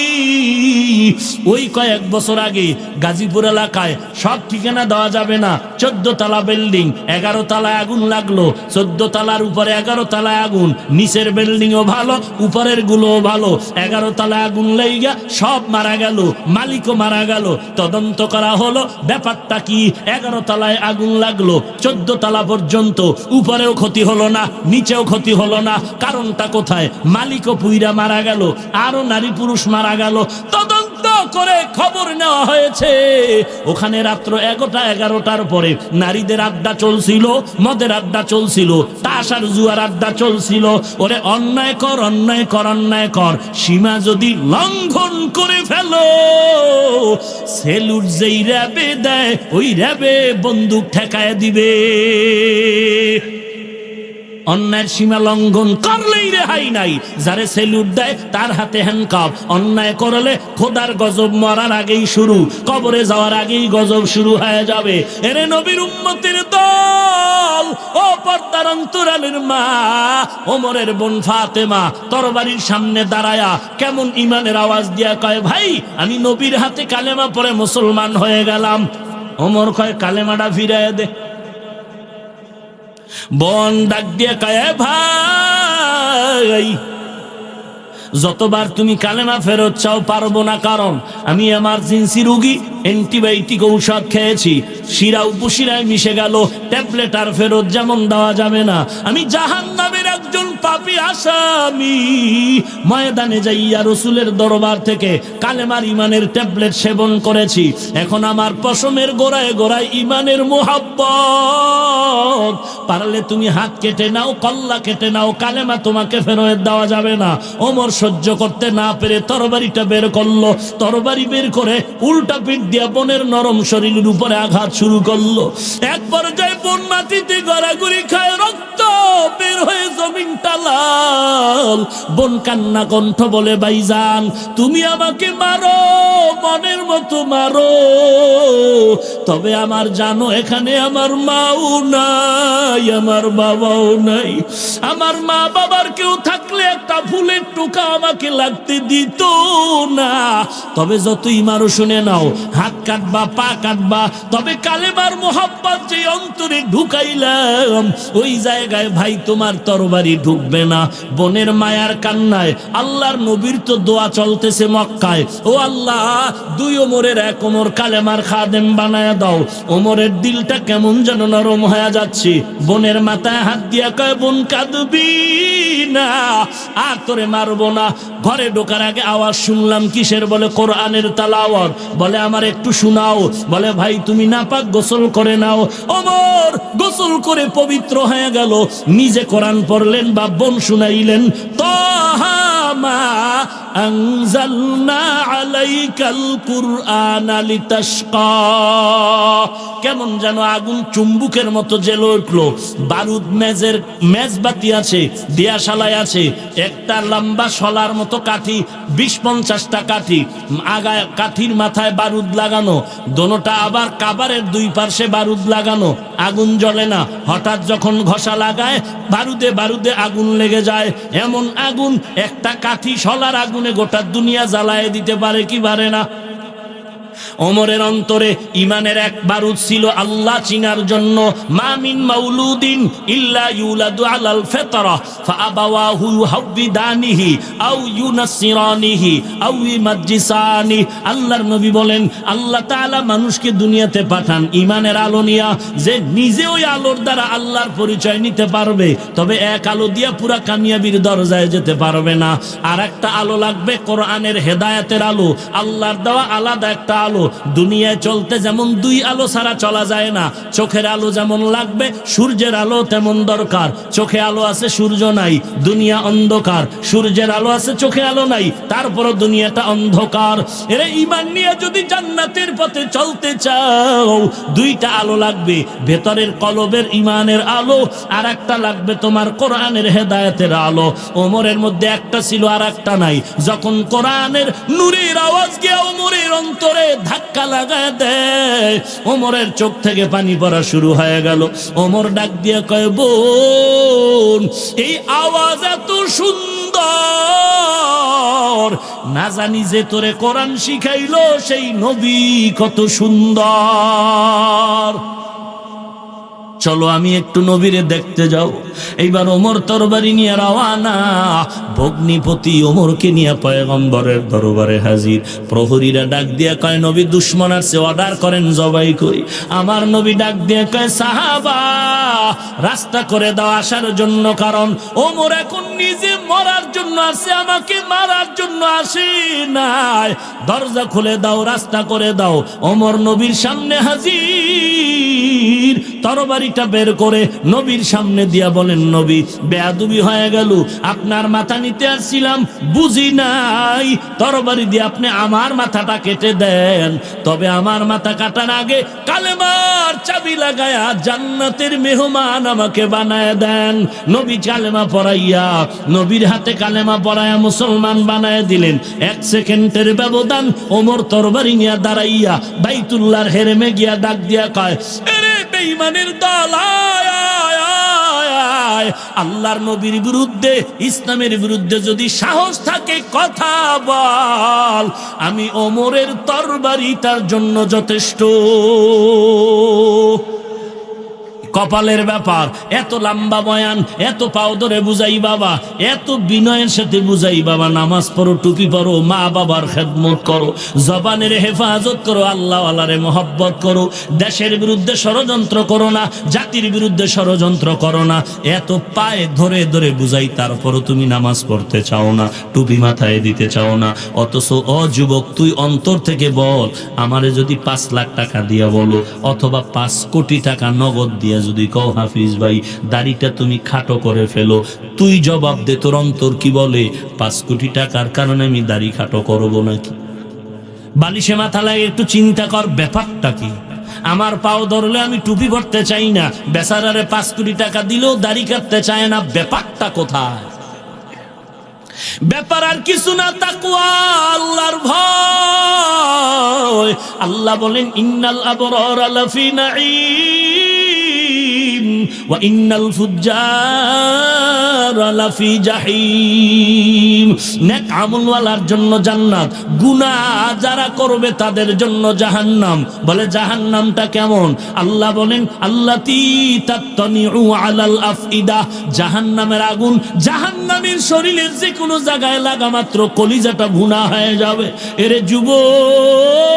ওই কয়েক বছর আগে গাজীপুর এলাকায় সব ঠিকানা দেওয়া যাবে না, 14 তলা বিল্ডিং, 11 তলায় আগুন লাগলো। 14 তলার উপরে 11 তলায় আগুন, নিচের বিল্ডিংও ভালো, উপরের গুলোও ভালো। 11 তলায় আগুন লেগে সব মারা গেল, মালিকও মারা গেল। তদন্ত করা হলো ব্যাপারটা কি। 11 তলায় আগুন লাগলো, 14 তলা পর্যন্ত, উপরেও ক্ষতি হলো না, নিচেও ক্ষতি হলো না। কারণটা কোথায়? মালিকও পুইরা মারা গেল, আরো নারী পুরুষ মারা গেল। তদন্ত করে খবর নেওয়া হয়েছে ওখানে রাত্র 11টার পরে নারীদের আড্ডা চলছিল, মদের আড্ডা চলছিল, তাস আর জুয়ার আড্ডা চলছিল। ওরে অন্যায় কর, অন্যায় কর, অন্যায় কর, সীমা যদি লঙ্ঘন করে ফেলো, সেলুট যেই র্যাবে দেয় ওই র্যাবে বন্দুক ঠেকায় দিবে। অন্যায়ের সীমা লঙ্ঘন করলেই রেহাই নাই। যারে সেলুট দেয় তার হাতে হ্যান্ডকাপ। অন্যায় করলে খোদার গজব মরার আগেই শুরু, কবরে যাওয়ার আগেই গজব শুরু হয়ে যাবে। এরে নবীর উম্মতের দল, ও পর্দার অন্তরালের মা, ওমরের বোন ফাতেমা তরবারির সামনে দাঁড়ায়া কেমন ইমানের আওয়াজ দিয়া কয়, ভাই আমি নবীর হাতে কালেমা পড়ে মুসলমান হয়ে গেলাম। ওমর কয় কালেমাটা ফিরায় দে। বোন ডাক দিয়ে কয়, ভাই যতবার তুমি কালেমা ফেরত চাও পারবো না, কারণ আমি এমার্জেন্সি রোগী, অ্যান্টিবায়োটিক ঔষধ খেয়েছি, শিরা উপশিরায় মিশে গেল, ট্যাবলেট আর ফেরত যেমন দেওয়া যাবে না। আমি জাহান্নামের একজন পাপী আসামি। ময়দানে যাইয়া রসুলের দরবার থেকে কালেমার ইমানের ট্যাবলেট সেবন করেছি। এখন আমার পশমের গোড়ায় গোড়ায় ইমানের মোহাব্বত। পারলে তুমি হাত কেটে নাও, কল্লা কেটে নাও, কালেমা তোমাকে ফেরত দেওয়া যাবে না। ওমর সহ্য করতে না পেরে তরবারিটা বের করলো। তরবারি বের করে উল্টা পিঠ দিয়া বোনের নরম শরীরের উপরে আঘাত শুরু করলো। এক পর্যায়ে বোন মাটিতে গড়াগড়ি খায়, রক্ত বের হয়ে জমিনটা লাল। বোন কান্না কণ্ঠ বলে, ভাইজান তুমি আমাকে মারো, মনের মতো মারো, তবে আমার জানো এখানে আমার মাও নাই, আমার বাবাও নাই। আমার মা বাবার কেউ থাকলে একটা ফুলের টোকা আমাকে লাগতে দিত না। তবে যতই মারো শুনে নাও, হাত কাটবা, পা কাটবা, তবে কালেমার মোহাব্বত যে অন্তরে ঢুকাইলাম ওই জায়গায় ভাই তোমার তরবারি ঢুকবে না। বোনের মায়ার কান্নায় আল্লাহর নবীর তো দোয়া চলতেছে মক্কায়, ও আল্লাহ দুই ওমরের এক ওমর কালেমার খাদেম বানায়া দাও। ওমরের দিলটা কেমন যেন নরম হয়ে যাচ্ছে। বোনের মাথায় হাত দিয়া কয়, বোন কাঁদবি না, আর তোরে মারবো না। ঘরে ঢোকার আগে আওয়াজ শুনলাম কিসের? বলে কোরআনের তালাওয়াত। বলে আমার একটু শোনাও। বলে ভাই তুমি নাপাক, গোসল করে নাও। ওমর গোসল করে পবিত্র হয়ে গেল, নিজে কোরআন পড়লেন বা বোন শুনাইলেন। তাহা মা আনজালনা আলাইকাল কুরআনা লিতাশকা। কেমন যেন আগুন চুম্বুকের মতো জ্বলে উঠলো। বারুদ মেজের মেজবাতি আছে, দিয়াশালাই আছে, একটা লম্বা শলার মতো কাঠি, 20-50টা কাঠি, আগায় কাঠির মাথায় বারুদ লাগানো, দোনোটা আবার কাবারের দুই পার্শ্বে বারুদ লাগানো। আগুন জ্বলে না। হঠাৎ যখন ঘষা লাগায় বারুদে বারুদে আগুন লেগে যায়। এমন আগুন, একটা কাঠি শলার আগুনে গোটা দুনিয়া জ্বালায় দিতে পারে কি পারে না? ওমরের অন্তরে ইমানের এক বারুদ ছিল আল্লাহ চিনার জন্য। মা মিন মাউলুদিন ইল্লা ইউলাদু আলাল ফিতরা ফাআবাওয়াহু ইউহাউবিদানিহি আও ইউনাসসিরানিহি আও ইউমাজ্জিসানি। আল্লাহর নবী বলেন, আল্লাহ তাআলা মানুষকে দুনিয়াতে পাঠান ইমানের আলো নিয়া, যে নিজে ওই আলোর দ্বারা আল্লাহর পরিচয় নিতে পারবে। তবে এক আলো দিয়া পুরা কামিয়াবির দরজায় যেতে পারবে না। আর একটা আলো লাগবে, কোরআনের হেদায়েতের আলো, আল্লাহর দেওয়া আলাদা একটা আলো। দুনিয়ায় চলতে যেমন দুই আলো ছাড়া চলা যায় না, চোখের আলো যেমন লাগবে সূর্যের আলো তেমন দরকার। চোখে আলো আছে সূর্য নাই, দুনিয়া অন্ধকার। সূর্যের আলো আছে চোখে আলো নাই, তারপরও দুনিয়াটা অন্ধকার। এরে ঈমান নিয়ে যদি জান্নাতের পথে চলতে চাও, দুইটা আলো লাগবে, ভেতরের কলবের ঈমানের আলো, আর একটা লাগবে তোমার কোরআনের হেদায়েতের আলো। ওমরের মধ্যে একটা ছিল আর একটা নাই। যখন কোরআনের নূরের আওয়াজ গিয়ে ওমরের অন্তরে ধাক্কা লাগায় দেয়, ওমরের চোখ থেকে পানি পড়া শুরু হয়ে গেল। ওমর ডাক দিয়ে কয়, বোন, এই আওয়াজ এত সুন্দর, না জানি যে তোরে কোরআন শিখাইলো সেই নবী কত সুন্দর। চলো আমি একটু নবীরে দেখতে যাও। এইবার ওমর তরবারি নিয়ে রওয়ানা। ভগ্নিপতি ওমরকে নিয়ে পয়গম্বরের দরবারে হাজির। প্রহরীরা ডাক দিয়ে কয়, নবী দুশ্মন আছে, অর্ডার করেন জবাই করি। আমার নবী ডাক দিয়ে কয়, সাহাবা রাস্তা করে দাও আসার জন্য, কারণ ওমর এখন নিজে মরার জন্য আসে, আমাকে মারার জন্য আসে নাই। দরজা খুলে দাও, রাস্তা করে দাও। ওমর নবীর সামনে হাজির, তরবারিটা বের করে নবীর সামনে দিয়া বলেন, নবী বেয়াদবি হয়ে গেল, আপনার মাথা নিতে আসছিলাম, বুঝি নাই, তরবারি দিয়ে আপনি আমার মাথাটা কেটে দেন। তবে আমার মাথা কাটার আগে কালেমার চাবি লাগায়া জান্নাতের মেহমান আমাকে বানায় দেন। নবী কালেমা পড়াইয়া, নবীর হাতে কালেমা পড়াইয়া মুসলমান বানায় দিলেন। 1 সেকেন্ডের ব্যবধান ওমর তরবারি নিয়ে দাঁড়াইয়া বাইতুল্লাহর হেরেমে গিয়া ডাক দিয়া কয়, বেঈমানের দল, আয় আয় আয় আয়, আল্লাহর নবীর বিরুদ্ধে, ইসলামের বিরুদ্ধে যদি সাহস থাকে কথা বল, আমি ওমরের তরবারি তার জন্য যথেষ্ট। কপালের ব্যাপার। এত লম্বা বয়ান, এত পাও ধরে বুঝাই বাবা, এত বিনয়ের সাথে বুঝাই বাবা, নামাজ পড়ো, টুপি পড়ো, মা বাবার খেদমত করো, জবানের হেফাজত করো, আল্লাহ আল্লাহরে মহব্বত করো, দেশের বিরুদ্ধে ষড়যন্ত্র করো না, জাতির বিরুদ্ধে ষড়যন্ত্র করো না। এত পায়ে ধরে ধরে বুঝাই, তারপরও তুমি নামাজ পড়তে চাও না, টুপি মাথায় দিতে চাও না। অথচ ও যুবক, তুই অন্তর থেকে বল, আমারে যদি 5 লাখ টাকা দিয়া বলো, অথবা 5 কোটি টাকা নগদ দিয়া যদি কও, হাফিজ ভাই দাড়িটা তুমি খাটো করে ফেলো, তুই জবাব দে, তোর অন্তর কি বলে? 5 কোটি টাকার কারণে আমি দাড়ি খাটো করবো নাকি? বালিশে মাথা লাগে, একটু চিন্তা কর ব্যাপারটা কি। আমার পাও ধরলে আমি টুপি পরতে চাই না, বেচারারে 5 কোটি টাকা দিলেও দাড়ি কাটতে চায় না, ব্যাপারটা কোথায়? ব্যাপার আর কিছু না, তাকওয়া, আল্লাহর ভয়। আল্লাহ বলেন, ইন্নাল আবরারা লাফি নাঈম ওয়া ইন্নাল ফুজ্জারা লাফি জাহিম। নেক আমলওয়ালার জন্য জান্নাত, গুনাহ যারা করবে তাদের জন্য জাহান্নাম। বলে জাহান্নামটা কেমন? আল্লাহ বলেন, আল্লাতী তাত্তানিউ আলাল আফইদা, জাহান্নামের আগুন জাহান্নামীর শরীরের যে কোনো জায়গায় লাগা মাত্র কলিজাটা ভুনা হয়ে যাবে। এরে যুবক,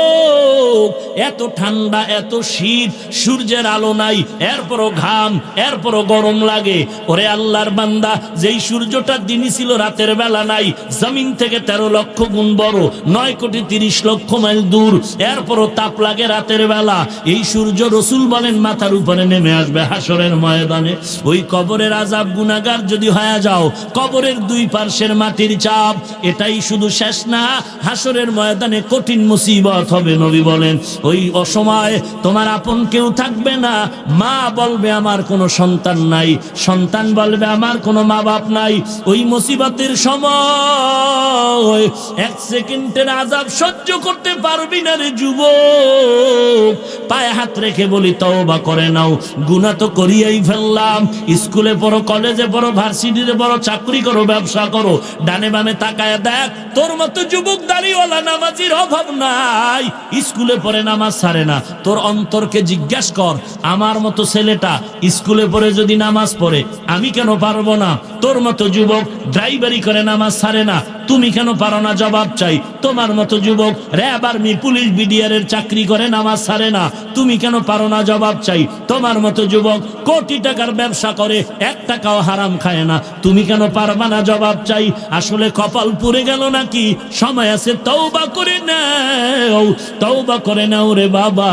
এত ঠান্ডা, এত শীত, সূর্যের আলো নাই, এরপরও ঘাম, এরপরও গরম লাগে। ওরে আল্লাহর বান্দা, যেই সূর্যটা দিনই ছিল রাতের বেলা নাই, জমিন থেকে 13 লক্ষ গুণ বড়, 9 কোটি 30 লক্ষ মাইল দূর, এরপরও তাপ লাগে রাতের বেলা। এই সূর্য রসুল বলেন মাথার উপরে নেমে আসবে হাসরের ময়দানে। ওই কবরের আযাব, গুনাহগার যদি হয়ে যাও, কবরের 2 পার্শ্বের মাটির চাপ, এটাই শুধু শেষ না, হাসরের ময়দানে কঠিন মুসিবত হবে। নবী বলেন, ওই অসময় তোমার আপন কেউ থাকবে না। মা বলবে আমার কোনো সন্তান নাই, সন্তান বলবে আমার কোনো মা বাপ নাই। ওই মুসিবতের সময় 1 সেকেন্ডের আযাব সহ্য করতে পারবি না রে যুবক। পায়ে হাত রেখে বলি, তওবা করে নাও, গুনাহ তো করিয়াই ফেললাম। স্কুলে পড়ো, কলেজে পড়ো, ভার্সিটিতে পড়ো, চাকরি করো, ব্যবসা করো, ডানে বামে তাকায় দেখ, তোর মতো যুবক দাড়িওয়ালা নামাজির অভাব নাই। স্কুলে পড়ে নামাজ ছাড়ে না, তোর অন্তরকে জিজ্ঞাসা কর, আমার মতো ছেলেটা স্কুলে পড়ে যদি নামাজ পড়ে, আমি কেন পারবো না? তোর মতো যুবক ড্রাইভারি করে নামাজ ছাড়ে না, তুমি কেন পারো না জবাব চাই। তোমার মতো যুবক র্যাব আর্মি পুলিশ বিডিআর এর চাকরি করে নামাজ ছাড়ে না, তুমি কেন পারো না জবাব চাই। তোমার মতো যুবক কোটি টাকার ব্যবসা করে 1 টাকাও হারাম খায় না, তুমি কেন পারবা না জবাব চাই। আসলে কপাল পুড়ে গেল নাকি? সময় আছে, তওবা করে নাও, তওবা করে নাও রে বাবা।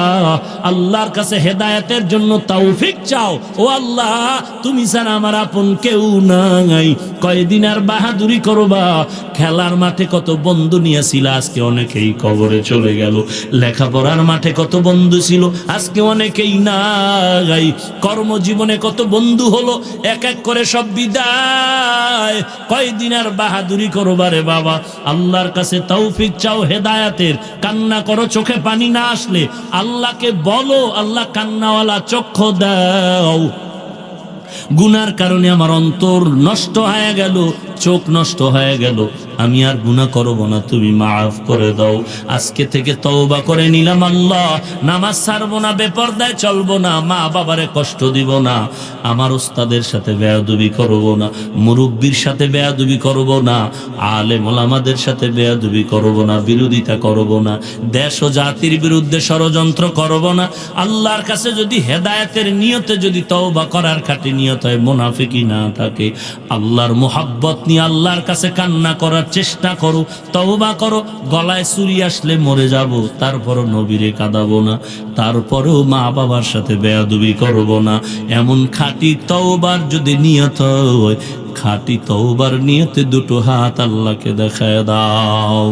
আল্লাহর কাছে হেদায়েতের জন্য তৌফিক চাও। ও আল্লাহ, তুমি ছাড়া আমার আপন কেউ নাই। কয়দিন আর বাহাদুরি করবা? খেলার মাঠে কত বন্ধু নিয়েছিল, আজকে অনেকেই কবরে চলে গেল। লেখাপড়ার মাঠে কত বন্ধু ছিল, আজকে অনেকেই নাই। কর্মজীবনে কত বন্ধু হলো, এক এক করে সব বিদায়। কয়দিন আর বাহাদুরি করবা রে বাবা? আল্লাহর কাছে তৌফিক চাও হেদায়েতের। কান্না করো, চোখে পানি না আসলে আল্লাহকে বলো, আল্লাহ কান্নাওয়ালা চক্ষু দাও। গুনার কারণে আমার অন্তর নষ্ট হয়ে গেল, চোখ নষ্ট হয়ে গেল, আমি আর গুনাহ করব না, তুমি মাফ করে দাও। আজকে থেকে তওবা করে নিলাম আল্লাহ, নামাজ ছাড়বো না, বেপরদায় চলবো না, মা বাবারে কষ্ট দিব না, আমার উস্তাদের সাথে বেয়াদবি করব না, মুরব্বির সাথে বেয়াদবি করব না, আলেম ওলামাদের সাথে বেয়াদবি করব না, বিরোধিতা করব না, দেশ ও জাতির বিরুদ্ধে ষড়যন্ত্র করব না। আল্লাহর কাছে যদি হেদায়েতের নিয়তে যদি তওবা করার খাঁটি নিয়ত হয়, মুনাফিকি না থাকে, আল্লাহর মুহাব্বত নিয়ে আল্লাহর কাছে কান্না করার চেষ্টা করো, তওবা করো। গলায় ছুরি আসলে মরে যাব, তারপরও নবীরে কাঁদাবো না, তারপরেও মা বাবার সাথে বেয়াদবি করব না। এমন খাঁটি তওবার যদি নিয়ত হয়, খাঁটি তওবার নিয়তে দুটো হাত আল্লাহকে দেখায় দাও।